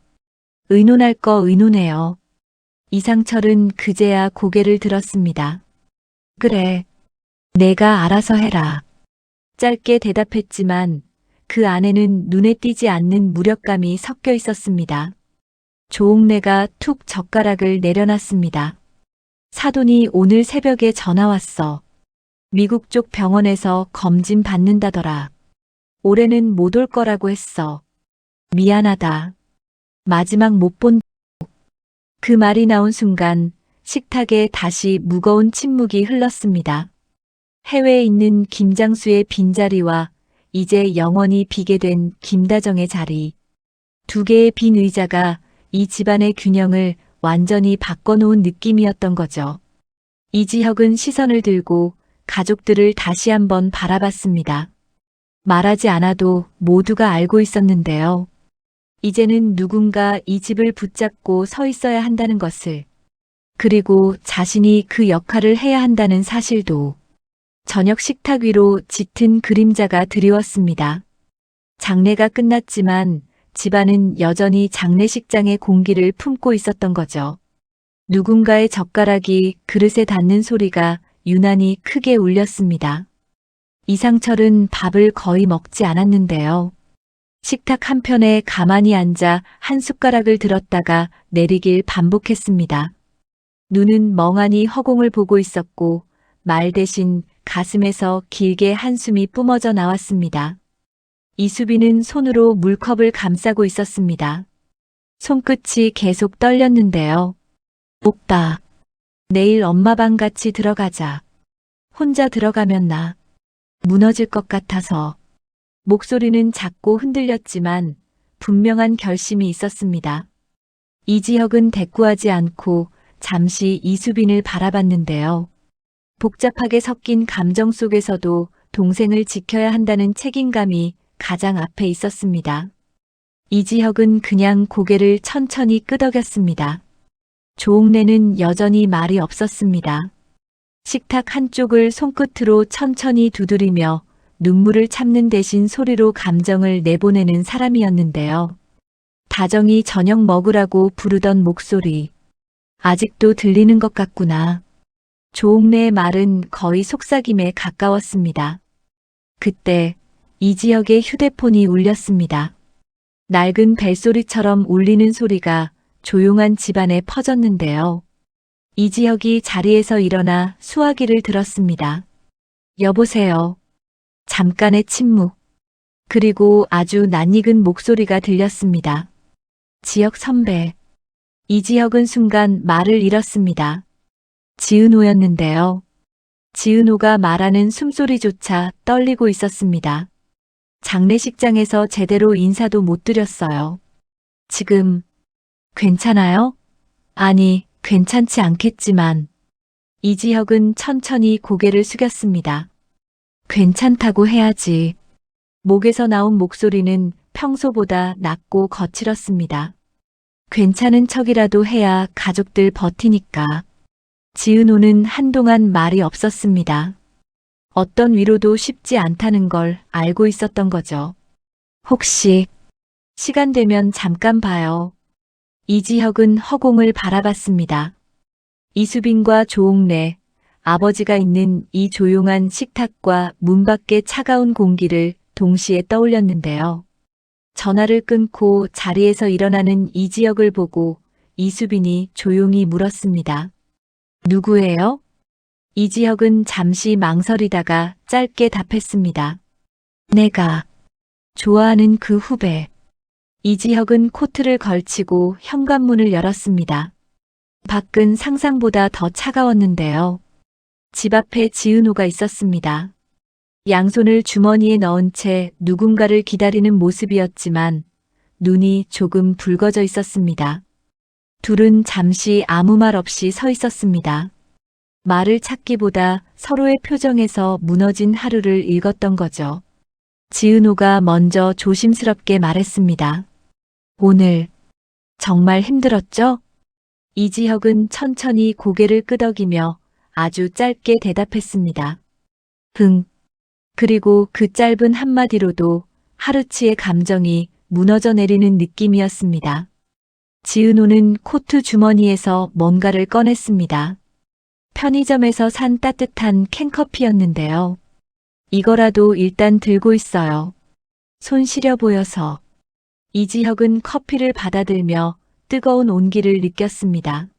Speaker 2: 의논할 거 의논해요. 이상철은 그제야 고개를 들었습니다. 그래. 내가 알아서 해라. 짧게 대답했지만 그 안에는 눈에 띄지 않는 무력감이 섞여 있었습니다. 조옥래가 툭 젓가락을 내려놨습니다. 사돈이 오늘 새벽에 전화 왔어. 미국 쪽 병원에서 검진 받는다더라. 올해는 못 올 거라고 했어. 미안하다. 마지막 못 본. 그 말이 나온 순간 식탁에 다시 무거운 침묵이 흘렀습니다. 해외에 있는 김장수의 빈자리와 이제 영원히 비게 된 김다정의 자리. 두 개의 빈 의자가 이 집안의 균형을 완전히 바꿔놓은 느낌이었던 거죠. 이지혁은 시선을 들고 가족들을 다시 한번 바라봤습니다. 말하지 않아도 모두가 알고 있었는데요. 이제는 누군가 이 집을 붙잡고 서 있어야 한다는 것을, 그리고 자신이 그 역할을 해야 한다는 사실도. 저녁 식탁 위로 짙은 그림자가 드리웠습니다. 장례가 끝났지만 집안은 여전히 장례식장의 공기를 품고 있었던 거죠. 누군가의 젓가락이 그릇에 닿는 소리가 유난히 크게 울렸습니다. 이상철은 밥을 거의 먹지 않았는데요. 식탁 한편에 가만히 앉아 한 숟가락을 들었다가 내리길 반복했습니다. 눈은 멍하니 허공을 보고 있었고 말 대신 가슴에서 길게 한숨이 뿜어져 나왔습니다. 이수빈은 손으로 물컵을 감싸고 있었습니다. 손끝이 계속 떨렸는데요. 오빠, 내일 엄마 방 같이 들어가자. 혼자 들어가면 나 무너질 것 같아서. 목소리는 작고 흔들렸지만 분명한 결심이 있었습니다. 이지혁은 대꾸하지 않고 잠시 이수빈을 바라봤는데요. 복잡하게 섞인 감정 속에서도 동생을 지켜야 한다는 책임감이 가장 앞에 있었습니다. 이지혁은 그냥 고개를 천천히 끄덕였습니다. 조옥래는 여전히 말이 없었습니다. 식탁 한쪽을 손끝으로 천천히 두드리며 눈물을 참는 대신 소리로 감정을 내보내는 사람이었는데요. 다정이 저녁 먹으라고 부르던 목소리. 아직도 들리는 것 같구나. 조옥래의 말은 거의 속삭임에 가까웠습니다. 그때 이지혁의 휴대폰이 울렸습니다. 낡은 벨소리처럼 울리는 소리가 조용한 집안에 퍼졌는데요. 이지혁이 자리에서 일어나 수화기를 들었습니다. 여보세요. 잠깐의 침묵. 그리고 아주 낯익은 목소리가 들렸습니다. 지혁 선배. 이지혁은 순간 말을 잃었습니다. 지은호였는데요. 지은호가 말하는 숨소리조차 떨리고 있었습니다. 장례식장에서 제대로 인사도 못 드렸어요. 지금 괜찮아요? 아니, 괜찮지 않겠지만. 이지혁은 천천히 고개를 숙였습니다. 괜찮다고 해야지. 목에서 나온 목소리는 평소보다 낮고 거칠었습니다. 괜찮은 척이라도 해야 가족들 버티니까. 지은호는 한동안 말이 없었습니다. 어떤 위로도 쉽지 않다는 걸 알고 있었던 거죠. 혹시 시간 되면 잠깐 봐요. 이지혁은 허공을 바라봤습니다. 이수빈과 조옥래, 아버지가 있는 이 조용한 식탁과 문 밖의 차가운 공기를 동시에 떠올렸는데요. 전화를 끊고 자리에서 일어나는 이지혁을 보고 이수빈이 조용히 물었습니다. 누구예요? 이지혁은 잠시 망설이다가 짧게 답했습니다. 내가 좋아하는 그 후배. 이지혁은 코트를 걸치고 현관문을 열었습니다. 밖은 상상보다 더 차가웠는데요. 집 앞에 지은호가 있었습니다. 양손을 주머니에 넣은 채 누군가를 기다리는 모습이었지만 눈이 조금 붉어져 있었습니다. 둘은 잠시 아무 말 없이 서 있었습니다. 말을 찾기보다 서로의 표정에서 무너진 하루를 읽었던 거죠. 지은호가 먼저 조심스럽게 말했습니다. 오늘 정말 힘들었죠? 이지혁은 천천히 고개를 끄덕이며 아주 짧게 대답했습니다. 흥. 그리고 그 짧은 한마디로도 하루치의 감정이 무너져 내리는 느낌이었습니다. 지은호는 코트 주머니에서 뭔가를 꺼냈습니다. 편의점에서 산 따뜻한 캔커피였는데요. 이거라도 일단 들고 있어요. 손 시려 보여서. 이지혁은 커피를 받아들며 뜨거운 온기를 느꼈습니다.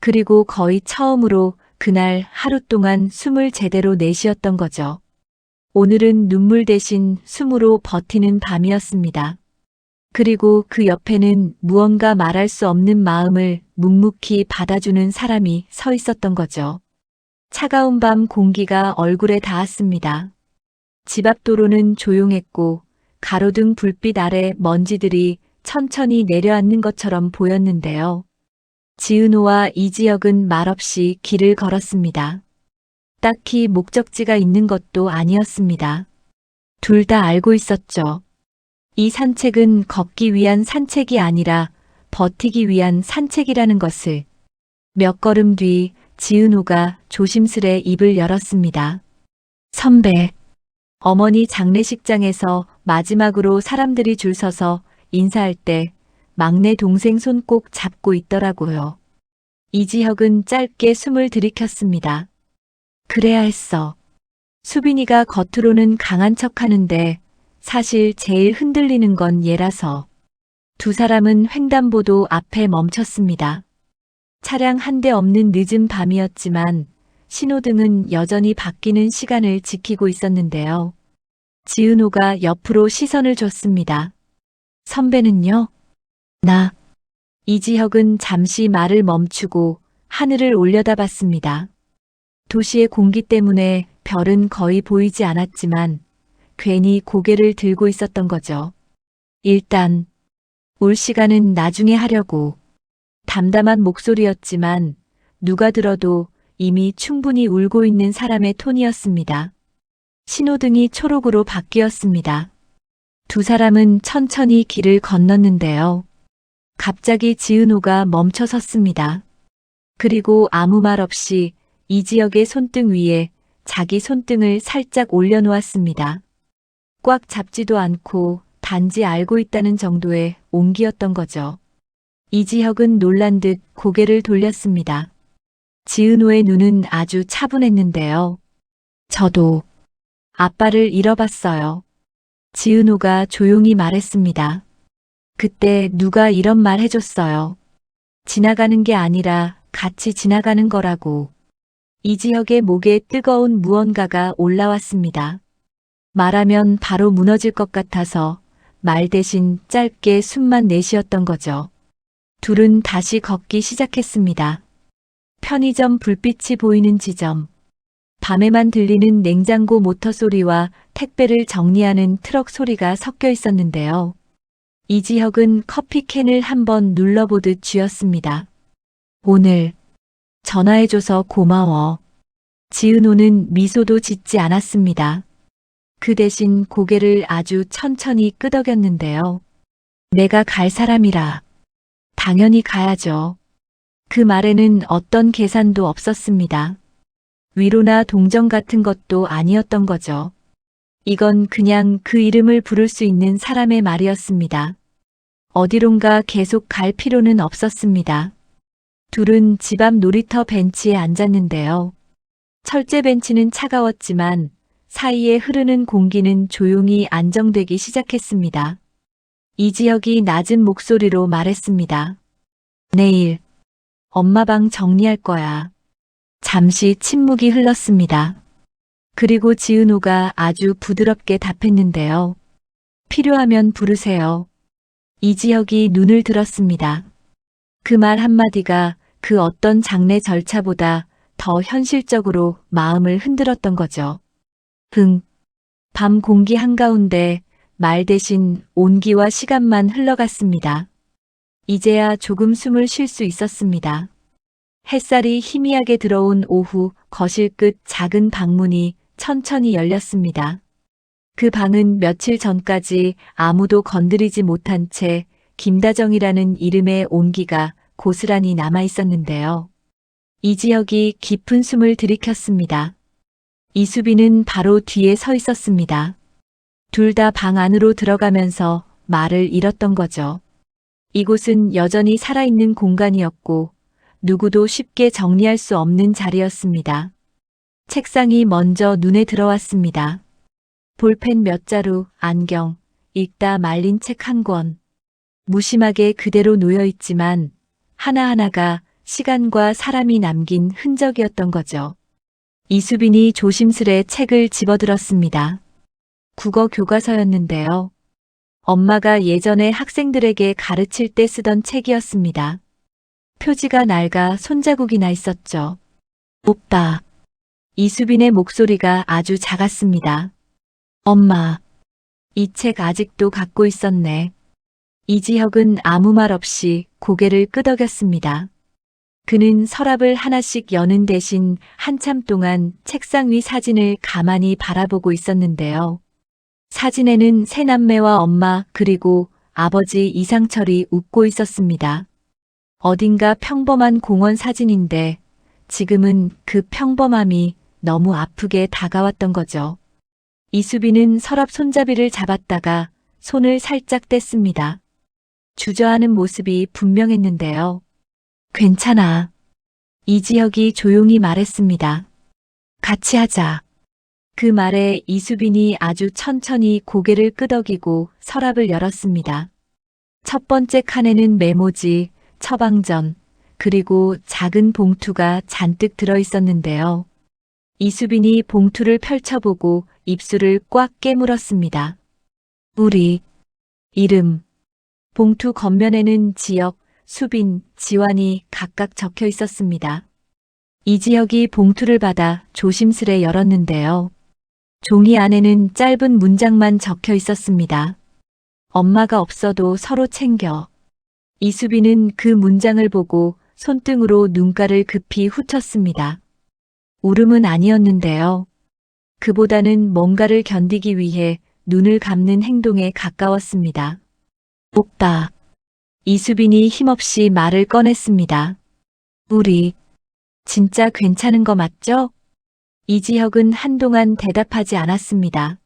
Speaker 2: 그리고 거의 처음으로 그날 하루 동안 숨을 제대로 내쉬었던 거죠. 오늘은 눈물 대신 숨으로 버티는 밤이었습니다. 그리고 그 옆에는 무언가 말할 수 없는 마음을 묵묵히 받아주는 사람이 서 있었던 거죠. 차가운 밤 공기가 얼굴에 닿았습니다. 집 앞 도로는 조용했고 가로등 불빛 아래 먼지들이 천천히 내려앉는 것처럼 보였는데요. 지은호와 이지혁은 말없이 길을 걸었습니다. 딱히 목적지가 있는 것도 아니었습니다. 둘 다 알고 있었죠. 이 산책은 걷기 위한 산책이 아니라 버티기 위한 산책이라는 것을. 몇 걸음 뒤 지은호가 조심스레 입을 열었습니다. 선배. 어머니 장례식장에서 마지막으로 사람들이 줄 서서 인사할 때 막내 동생 손 꼭 잡고 있더라고요. 이지혁은 짧게 숨을 들이켰습니다. 그래야 했어. 수빈이가 겉으로는 강한 척하는데 사실 제일 흔들리는 건 얘라서. 두 사람은 횡단보도 앞에 멈췄습니다. 차량 한 대 없는 늦은 밤이었지만 신호등은 여전히 바뀌는 시간을 지키고 있었는데요. 지은호가 옆으로 시선을 줬습니다. 선배는요? 나. 이지혁은 잠시 말을 멈추고 하늘을 올려다봤습니다. 도시의 공기 때문에 별은 거의 보이지 않았지만 괜히 고개를 들고 있었던 거죠. 일단 올 시간은 나중에 하려고. 담담한 목소리였지만 누가 들어도 이미 충분히 울고 있는 사람의 톤이었습니다. 신호등이 초록으로 바뀌었습니다. 두 사람은 천천히 길을 건넜는데요. 갑자기 지은호가 멈춰 섰습니다. 그리고 아무 말 없이 이지혁의 손등 위에 자기 손등을 살짝 올려놓았습니다. 꽉 잡지도 않고 단지 알고 있다는 정도의 온기였던 거죠. 이지혁은 놀란 듯 고개를 돌렸습니다. 지은호의 눈은 아주 차분했는데요. 저도 아빠를 잃어봤어요. 지은호가 조용히 말했습니다. 그때 누가 이런 말 해줬어요. 지나가는 게 아니라 같이 지나가는 거라고. 이지혁의 목에 뜨거운 무언가가 올라왔습니다. 말하면 바로 무너질 것 같아서 말 대신 짧게 숨만 내쉬었던 거죠. 둘은 다시 걷기 시작했습니다. 편의점 불빛이 보이는 지점. 밤에만 들리는 냉장고 모터 소리와 택배를 정리하는 트럭 소리가 섞여 있었는데요. 이지혁은 커피캔을 한번 눌러보듯 쥐었습니다. 오늘 전화해줘서 고마워. 지은호는 미소도 짓지 않았습니다. 그 대신 고개를 아주 천천히 끄덕였는데요. 내가 갈 사람이라. 당연히 가야죠. 그 말에는 어떤 계산도 없었습니다. 위로나 동정 같은 것도 아니었던 거죠. 이건 그냥 그 이름을 부를 수 있는 사람의 말이었습니다. 어디론가 계속 갈 필요는 없었습니다. 둘은 집 앞 놀이터 벤치에 앉았는데요. 철제 벤치는 차가웠지만 사이에 흐르는 공기는 조용히 안정되기 시작했습니다. 이지혁이 낮은 목소리로 말했습니다. 내일 엄마 방 정리할 거야. 잠시 침묵이 흘렀습니다. 그리고 지은호가 아주 부드럽게 답했는데요. 필요하면 부르세요. 이지혁이 눈을 들었습니다. 그 말 한마디가 그 어떤 장례 절차보다 더 현실적으로 마음을 흔들었던 거죠. 밤 공기 한가운데 말 대신 온기와 시간만 흘러갔습니다. 이제야 조금 숨을 쉴 수 있었습니다. 햇살이 희미하게 들어온 오후 거실 끝 작은 방문이 천천히 열렸습니다. 그 방은 며칠 전까지 아무도 건드리지 못한 채 김다정이라는 이름의 온기가 고스란히 남아 있었는데요. 이지혁이 깊은 숨을 들이켰습니다. 이수빈은 바로 뒤에 서 있었습니다. 둘 다 방 안으로 들어가면서 말을 잃었던 거죠. 이곳은 여전히 살아있는 공간이었고 누구도 쉽게 정리할 수 없는 자리였습니다. 책상이 먼저 눈에 들어왔습니다. 볼펜 몇 자루, 안경, 읽다 말린 책 한 권. 무심하게 그대로 놓여 있지만 하나하나가 시간과 사람이 남긴 흔적이었던 거죠. 이수빈이 조심스레 책을 집어들었습니다. 국어 교과서였는데요. 엄마가 예전에 학생들에게 가르칠 때 쓰던 책이었습니다. 표지가 낡아 손자국이 나 있었죠. 오빠. 이수빈의 목소리가 아주 작았습니다. 엄마. 이 책 아직도 갖고 있었네. 이지혁은 아무 말 없이 고개를 끄덕였습니다. 그는 서랍을 하나씩 여는 대신 한참 동안 책상 위 사진을 가만히 바라보고 있었는데요. 사진에는 세 남매와 엄마 그리고 아버지 이상철이 웃고 있었습니다. 어딘가 평범한 공원 사진인데 지금은 그 평범함이 너무 아프게 다가왔던 거죠. 이수빈은 서랍 손잡이를 잡았다가 손을 살짝 뗐습니다. 주저하는 모습이 분명했는데요. 괜찮아. 이지혁이 조용히 말했습니다. 같이 하자. 그 말에 이수빈이 아주 천천히 고개를 끄덕이고 서랍을 열었습니다. 첫 번째 칸에는 메모지, 처방전, 그리고 작은 봉투가 잔뜩 들어 있었는데요. 이수빈이 봉투를 펼쳐보고 입술을 꽉 깨물었습니다. 우리 이름. 봉투 겉면에는 지혁, 수빈, 지환이 각각 적혀 있었습니다. 이지혁이 봉투를 받아 조심스레 열었는데요. 종이 안에는 짧은 문장만 적혀 있었습니다. 엄마가 없어도 서로 챙겨. 이수빈은 그 문장을 보고 손등으로 눈가를 급히 후쳤습니다. 울음은 아니었는데요. 그보다는 뭔가를 견디기 위해 눈을 감는 행동에 가까웠습니다. 오빠. 이수빈이 힘없이 말을 꺼냈습니다. 우리 진짜 괜찮은 거 맞죠? 이지혁은 한동안 대답하지 않았습니다.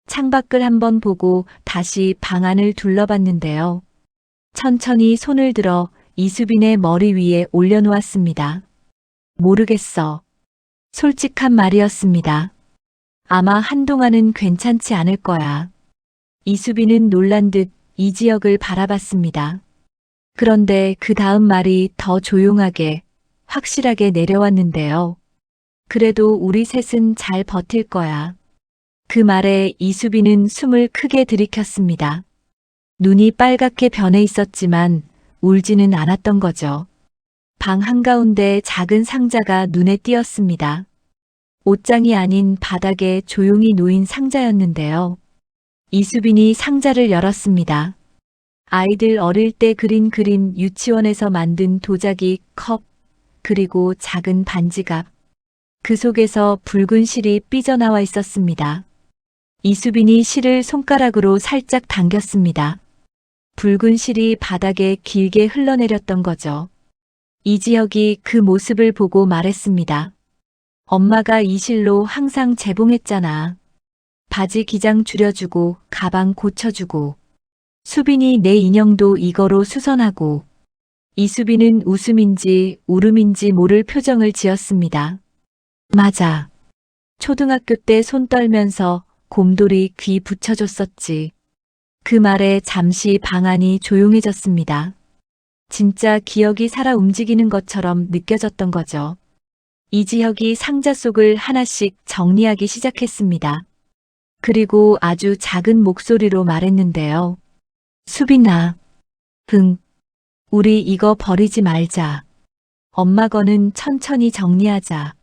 Speaker 2: 창밖을 한번 보고 다시 방 안을 둘러봤는데요. 천천히 손을 들어 이수빈의 머리 위에 올려놓았습니다. 모르겠어. 솔직한 말이었습니다. 아마 한동안은 괜찮지 않을 거야. 이수빈은 놀란 듯 이지혁을 바라봤습니다. 그런데 그 다음 말이 더 조용하게, 확실하게 내려왔는데요. 그래도 우리 셋은 잘 버틸 거야. 그 말에 이수빈은 숨을 크게 들이켰습니다. 눈이 빨갛게 변해 있었지만 울지는 않았던 거죠. 방 한가운데 작은 상자가 눈에 띄었습니다. 옷장이 아닌 바닥에 조용히 놓인 상자였는데요. 이수빈이 상자를 열었습니다. 아이들 어릴 때 그린 그림, 유치원에서 만든 도자기, 컵, 그리고 작은 반지갑. 그 속에서 붉은 실이 삐져나와 있었습니다. 이수빈이 실을 손가락으로 살짝 당겼습니다. 붉은 실이 바닥에 길게 흘러내렸던 거죠. 이지혁이 그 모습을 보고 말했습니다. 엄마가 이 실로 항상 재봉했잖아. 바지 기장 줄여주고 가방 고쳐주고 수빈이 내 인형도 이거로 수선하고 이수빈은 웃음인지 울음인지 모를 표정을 지었습니다. 맞아. 초등학교 때 손 떨면서 곰돌이 귀 붙여줬었지. 그 말에 잠시 방 안이 조용해졌습니다. 진짜 기억이 살아 움직이는 것처럼 느껴졌던 거죠. 이지혁이 상자 속을 하나씩 정리하기 시작했습니다. 그리고 아주 작은 목소리로 말했는데요. 수빈아, 우리 이거 버리지 말자. 엄마 거는 천천히 정리하자.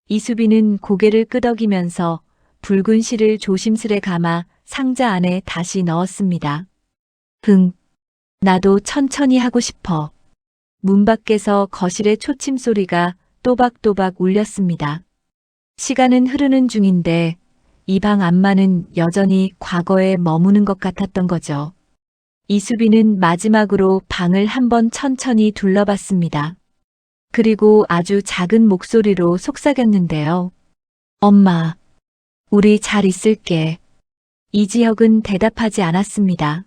Speaker 2: 이수빈은 고개를 끄덕이면서 붉은 실을 조심스레 감아 상자 안에 다시 넣었습니다. 나도 천천히 하고 싶어. 문 밖에서 거실의 초침 소리가 또박또박 울렸습니다. 시간은 흐르는 중인데 이 방 안마는 여전히 과거에 머무는 것 같았던 거죠. 이수빈은 마지막으로 방을 한번 천천히 둘러봤습니다. 그리고 아주 작은 목소리로 속삭였는데요. 엄마, 우리 잘 있을게. 이지혁은 대답하지 않았습니다.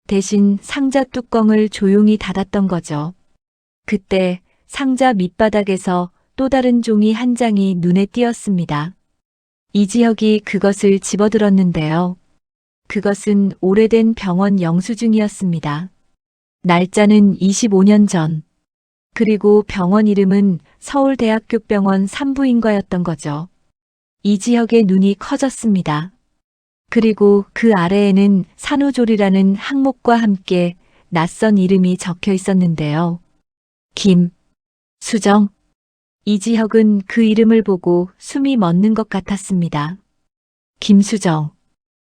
Speaker 2: 대신 상자 뚜껑을 조용히 닫았던 거죠. 그때 상자 밑바닥에서 또 다른 종이 한 장이 눈에 띄었습니다. 이지혁이 그것을 집어들었는데요. 그것은 오래된 병원 영수증이었습니다. 날짜는 25년 전. 그리고 병원 이름은 서울대학교병원 산부인과였던 거죠. 이지혁의 눈이 커졌습니다. 그리고 그 아래에는 산후조리라는 항목과 함께 낯선 이름이 적혀 있었는데요. 김수정. 이지혁은 그 이름을 보고 숨이 멎는 것 같았습니다. 김수정.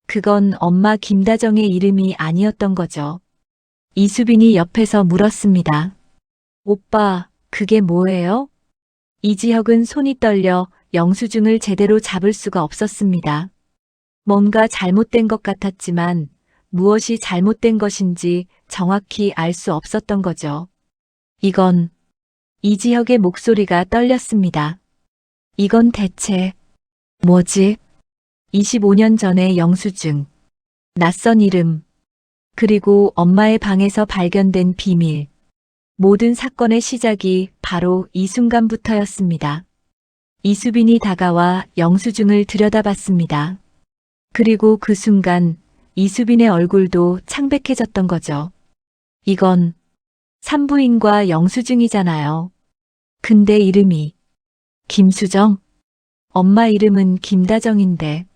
Speaker 2: 그건 엄마 김다정의 이름이 아니었던 거죠. 이수빈이 옆에서 물었습니다. 오빠, 그게 뭐예요? 이지혁은 손이 떨려 영수증을 제대로 잡을 수가 없었습니다. 뭔가 잘못된 것 같았지만 무엇이 잘못된 것인지 정확히 알 수 없었던 거죠. 이건 이지혁의 목소리가 떨렸습니다. 이건 대체 뭐지? 25년 전의 영수증, 낯선 이름, 그리고 엄마의 방에서 발견된 비밀. 모든 사건의 시작이 바로 이 순간부터였습니다. 이수빈이 다가와 영수증을 들여다봤습니다. 그리고 그 순간 이수빈의 얼굴도 창백해졌던 거죠. 이건 산부인과 영수증이잖아요. 근데 이름이 김수정? 엄마 이름은 김다정인데.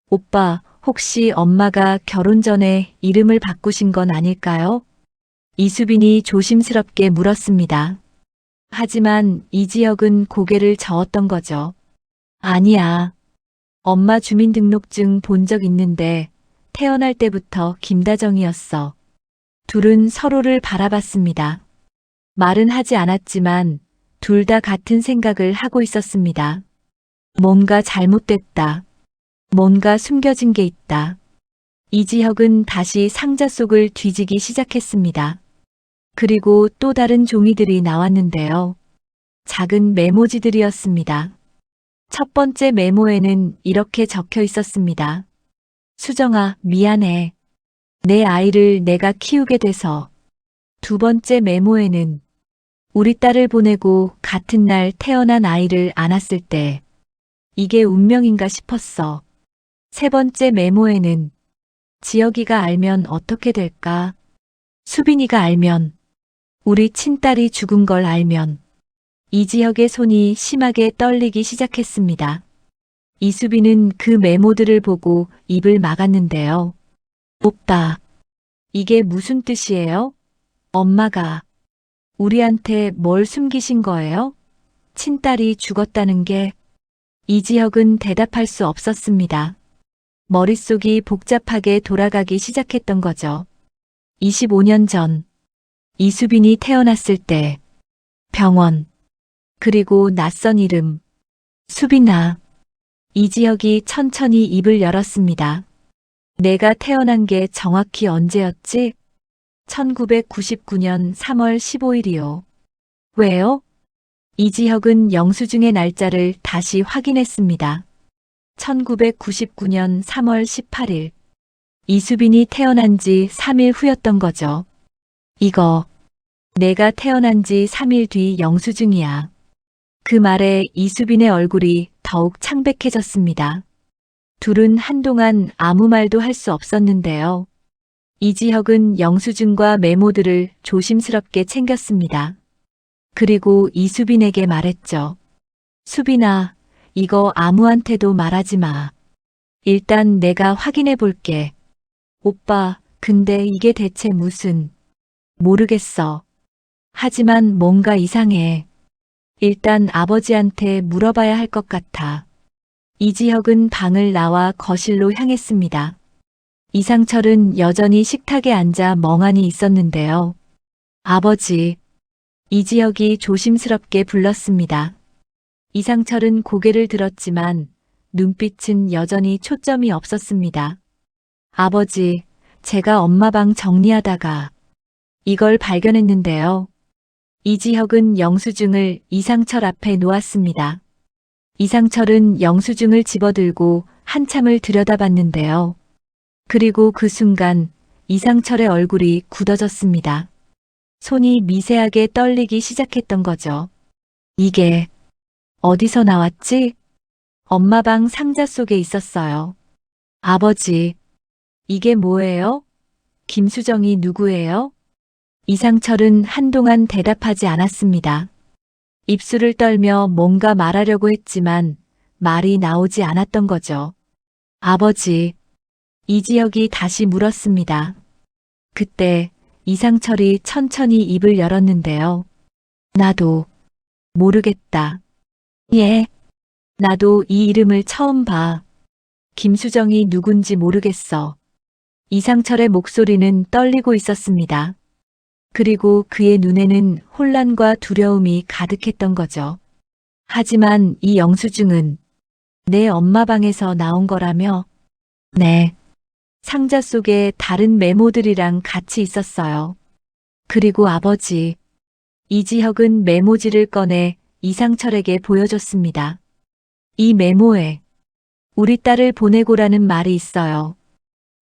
Speaker 2: 오빠, 혹시 엄마가 결혼 전에 이름을 바꾸신 건 아닐까요? 이수빈이 조심스럽게 물었습니다. 하지만 이지혁은 고개를 저었던 거죠. 아니야. 엄마 주민등록증 본 적 있는데 태어날 때부터 김다정이었어. 둘은 서로를 바라봤습니다. 말은 하지 않았지만 둘 다 같은 생각을 하고 있었습니다. 뭔가 잘못됐다. 뭔가 숨겨진 게 있다. 이지혁은 다시 상자 속을 뒤지기 시작했습니다. 그리고 또 다른 종이들이 나왔는데요. 작은 메모지들이었습니다. 첫 번째 메모에는 이렇게 적혀 있었습니다. 수정아, 미안해. 내 아이를 내가 키우게 돼서. 두 번째 메모에는 우리 딸을 보내고 같은 날 태어난 아이를 안았을 때 이게 운명인가 싶었어. 세 번째 메모에는 지혁이가 알면 어떻게 될까? 수빈이가 알면, 우리 친딸이 죽은 걸 알면. 이지혁의 손이 심하게 떨리기 시작했습니다. 이수빈은 그 메모들을 보고 입을 막았는데요. 오빠, 이게 무슨 뜻이에요? 엄마가 우리한테 뭘 숨기신 거예요? 친딸이 죽었다는 게. 이지혁은 대답할 수 없었습니다. 머릿속이 복잡하게 돌아가기 시작했던 거죠. 25년 전, 이수빈이 태어났을 때, 병원, 그리고 낯선 이름, 수빈아. 이지혁이 천천히 입을 열었습니다. 내가 태어난 게 정확히 언제였지? 1999년 3월 15일이요. 왜요? 이지혁은 영수증의 날짜를 다시 확인했습니다. 1999년 3월 18일. 이수빈이 태어난 지 3일 후였던 거죠. 이거 내가 태어난 지 3일 뒤 영수증이야. 그 말에 이수빈의 얼굴이 더욱 창백해졌습니다. 둘은 한동안 아무 말도 할 수 없었는데요. 이지혁은 영수증과 메모들을 조심스럽게 챙겼습니다. 그리고 이수빈에게 말했죠. 수빈아, 이거 아무한테도 말하지 마. 일단 내가 확인해 볼게. 오빠, 근데 이게 대체 무슨... 모르겠어. 하지만 뭔가 이상해. 일단 아버지한테 물어봐야 할 것 같아. 이지혁은 방을 나와 거실로 향했습니다. 이상철은 여전히 식탁에 앉아 멍하니 있었는데요. 아버지, 이지혁이 조심스럽게 불렀습니다. 이상철은 고개를 들었지만 눈빛은 여전히 초점이 없었습니다. 아버지, 제가 엄마 방 정리하다가 이걸 발견했는데요. 이지혁은 영수증을 이상철 앞에 놓았습니다. 이상철은 영수증을 집어들고 한참을 들여다봤는데요. 그리고 그 순간 이상철의 얼굴이 굳어졌습니다. 손이 미세하게 떨리기 시작했던 거죠. 이게 어디서 나왔지? 엄마 방 상자 속에 있었어요. 아버지, 이게 뭐예요? 김수정이 누구예요? 이상철은 한동안 대답하지 않았습니다. 입술을 떨며 뭔가 말하려고 했지만 말이 나오지 않았던 거죠. 아버지, 이지혁이 다시 물었습니다. 그때 이상철이 천천히 입을 열었는데요. 나도 모르겠다. 예, 나도 이 이름을 처음 봐. 김수정이 누군지 모르겠어. 이상철의 목소리는 떨리고 있었습니다. 그리고 그의 눈에는 혼란과 두려움이 가득했던 거죠. 하지만 이 영수증은 내 엄마 방에서 나온 거라며? 네. 상자 속에 다른 메모들이랑 같이 있었어요. 그리고 아버지, 이지혁은 메모지를 꺼내 이상철에게 보여줬습니다. 이 메모에 우리 딸을 보내고라는 말이 있어요.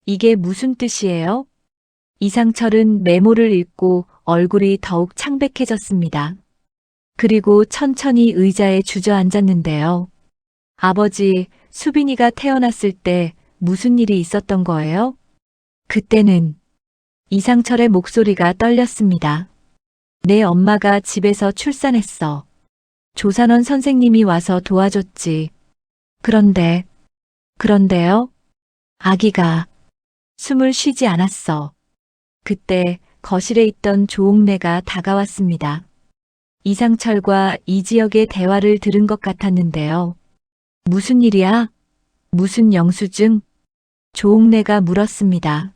Speaker 2: 이게 무슨 뜻이에요? 이상철은 메모를 읽고 얼굴이 더욱 창백해졌습니다. 그리고 천천히 의자에 주저앉았는데요. 아버지, 수빈이가 태어났을 때 무슨 일이 있었던 거예요? 그때는 이상철의 목소리가 떨렸습니다. 내 엄마가 집에서 출산했어. 조산원 선생님이 와서 도와줬지. 그런데요? 아기가 숨을 쉬지 않았어. 그때 거실에 있던 조옥래가 다가왔습니다. 이상철과 이지혁의 대화를 들은 것 같았는데요. 무슨 일이야? 무슨 영수증? 조옥래가 물었습니다.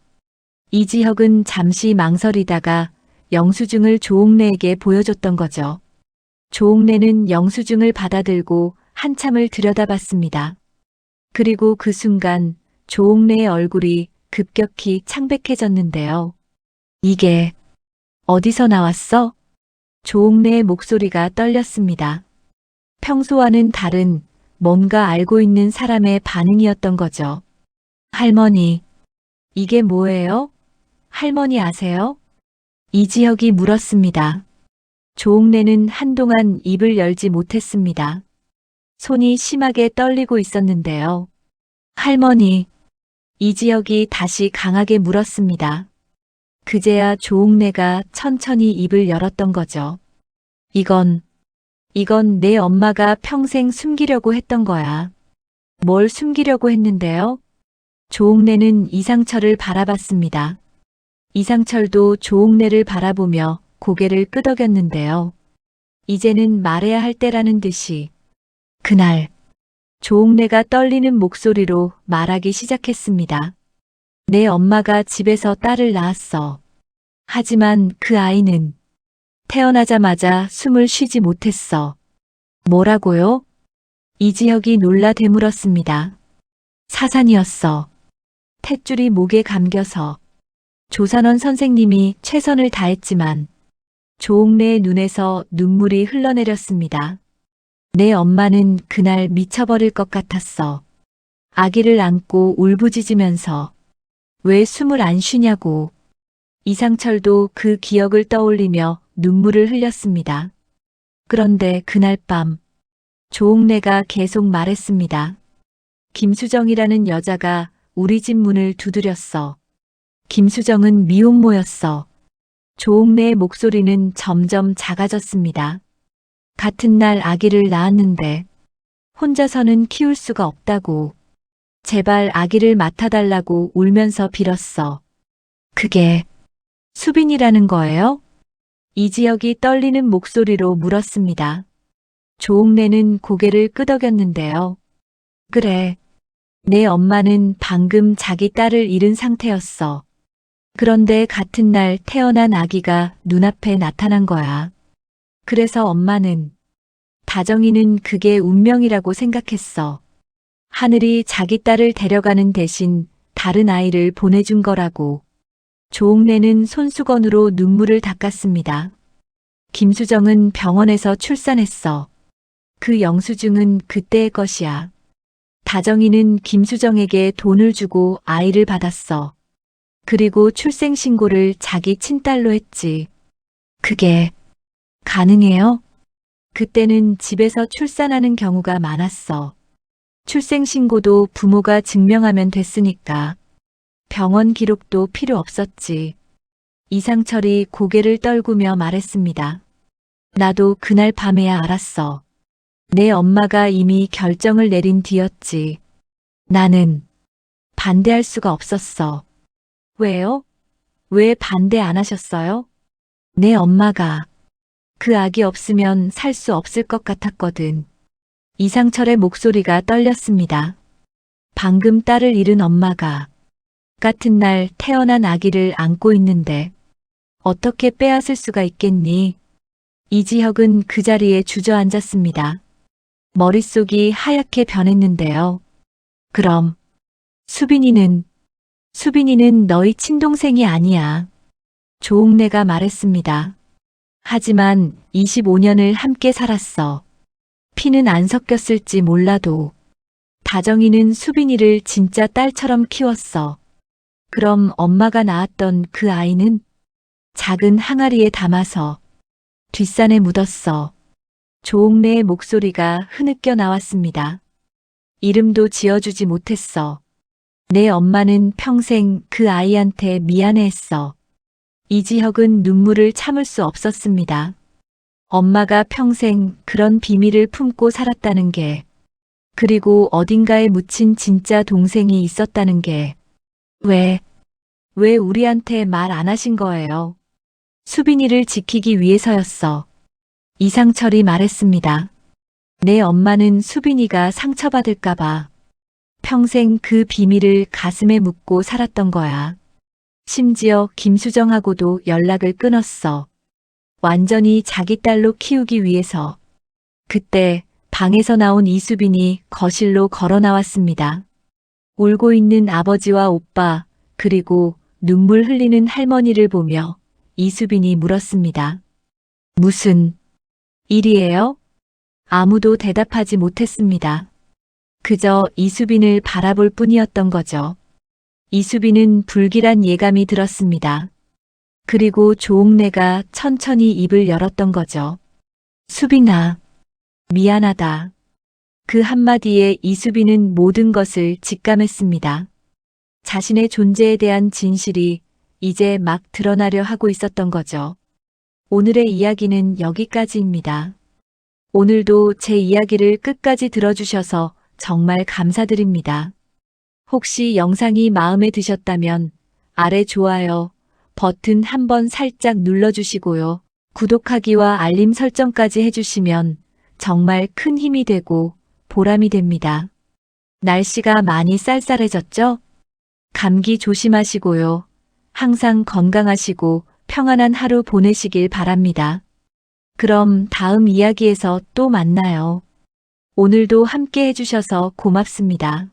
Speaker 2: 이지혁은 잠시 망설이다가 영수증을 조옥래에게 보여줬던 거죠. 조옥래는 영수증을 받아들고 한참을 들여다봤습니다. 그리고 그 순간 조옥래의 얼굴이 급격히 창백해졌는데요. 이게 어디서 나왔어? 조옥래의 목소리가 떨렸습니다. 평소와는 다른 뭔가 알고 있는 사람의 반응이었던 거죠. 할머니, 이게 뭐예요? 할머니 아세요? 이지혁이 물었습니다. 조옥래는 한동안 입을 열지 못했습니다. 손이 심하게 떨리고 있었는데요. 할머니, 이지혁이 다시 강하게 물었습니다. 그제야 조옥래가 천천히 입을 열었던 거죠. 이건 내 엄마가 평생 숨기려고 했던 거야. 뭘 숨기려고 했는데요? 조옥래는 이상철을 바라봤습니다. 이상철도 조옥래를 바라보며 고개를 끄덕였는데요. 이제는 말해야 할 때라는 듯이 그날 조옥래가 떨리는 목소리로 말하기 시작했습니다. 내 엄마가 집에서 딸을 낳았어. 하지만 그 아이는 태어나자마자 숨을 쉬지 못했어. 뭐라고요? 이지혁이 놀라 되물었습니다. 사산이었어. 탯줄이 목에 감겨서. 조산원 선생님이 최선을 다했지만 조옥래의 눈에서 눈물이 흘러내렸습니다. 내 엄마는 그날 미쳐버릴 것 같았어. 아기를 안고 울부짖으면서 왜 숨을 안 쉬냐고. 이상철도 그 기억을 떠올리며 눈물을 흘렸습니다. 그런데 그날 밤 조옥래가 계속 말했습니다. 김수정이라는 여자가 우리 집 문을 두드렸어. 김수정은 미혼모였어. 조옥래의 목소리는 점점 작아졌습니다. 같은 날 아기를 낳았는데 혼자서는 키울 수가 없다고. 제발 아기를 맡아달라고 울면서 빌었어. 그게 수빈이라는 거예요? 이지혁이 떨리는 목소리로 물었습니다. 조옥래는 고개를 끄덕였는데요. 그래. 내 엄마는 방금 자기 딸을 잃은 상태였어. 그런데 같은 날 태어난 아기가 눈앞에 나타난 거야. 그래서 엄마는, 다정이는 그게 운명이라고 생각했어. 하늘이 자기 딸을 데려가는 대신 다른 아이를 보내준 거라고. 조옥래는 손수건으로 눈물을 닦았습니다. 김수정은 병원에서 출산했어. 그 영수증은 그때의 것이야. 다정이는 김수정에게 돈을 주고 아이를 받았어. 그리고 출생신고를 자기 친딸로 했지. 그게 가능해요? 그때는 집에서 출산하는 경우가 많았어. 출생신고도 부모가 증명하면 됐으니까. 병원 기록도 필요 없었지. 이상철이 고개를 떨구며 말했습니다. 나도 그날 밤에야 알았어. 내 엄마가 이미 결정을 내린 뒤였지. 나는 반대할 수가 없었어. 왜요? 왜 반대 안 하셨어요? 내 엄마가 그 아기 없으면 살 수 없을 것 같았거든. 이상철의 목소리가 떨렸습니다. 방금 딸을 잃은 엄마가 같은 날 태어난 아기를 안고 있는데 어떻게 빼앗을 수가 있겠니? 이지혁은 그 자리에 주저앉았습니다. 머릿속이 하얗게 변했는데요. 그럼 수빈이는 너희 친동생이 아니야. 조옥래가 말했습니다. 하지만 25년을 함께 살았어. 피는 안 섞였을지 몰라도 다정이는 수빈이를 진짜 딸처럼 키웠어. 그럼 엄마가 낳았던 그 아이는 작은 항아리에 담아서 뒷산에 묻었어. 조옥래의 목소리가 흐느껴 나왔습니다. 이름도 지어주지 못했어. 내 엄마는 평생 그 아이한테 미안해했어. 이지혁은 눈물을 참을 수 없었습니다. 엄마가 평생 그런 비밀을 품고 살았다는 게, 그리고 어딘가에 묻힌 진짜 동생이 있었다는 게, 왜 우리한테 말 안 하신 거예요? 수빈이를 지키기 위해서였어. 이상철이 말했습니다. 내 엄마는 수빈이가 상처받을까봐 평생 그 비밀을 가슴에 묻고 살았던 거야. 심지어 김수정하고도 연락을 끊었어. 완전히 자기 딸로 키우기 위해서. 그때 방에서 나온 이수빈이 거실로 걸어 나왔습니다. 울고 있는 아버지와 오빠, 그리고 눈물 흘리는 할머니를 보며 이수빈이 물었습니다. 무슨 일이에요? 아무도 대답하지 못했습니다. 그저 이수빈을 바라볼 뿐이었던 거죠. 이수빈은 불길한 예감이 들었습니다. 그리고 조옥래가 천천히 입을 열었던 거죠. 수빈아, 미안하다. 그 한마디에 이수빈은 모든 것을 직감했습니다. 자신의 존재에 대한 진실이 이제 막 드러나려 하고 있었던 거죠. 오늘의 이야기는 여기까지입니다. 오늘도 제 이야기를 끝까지 들어주셔서 정말 감사드립니다. 혹시 영상이 마음에 드셨다면 아래 좋아요 버튼 한번 살짝 눌러주시고요. 구독하기와 알림 설정까지 해주시면 정말 큰 힘이 되고 보람이 됩니다. 날씨가 많이 쌀쌀해졌죠? 감기 조심하시고요. 항상 건강하시고 평안한 하루 보내시길 바랍니다. 그럼 다음 이야기에서 또 만나요. 오늘도 함께 해주셔서 고맙습니다.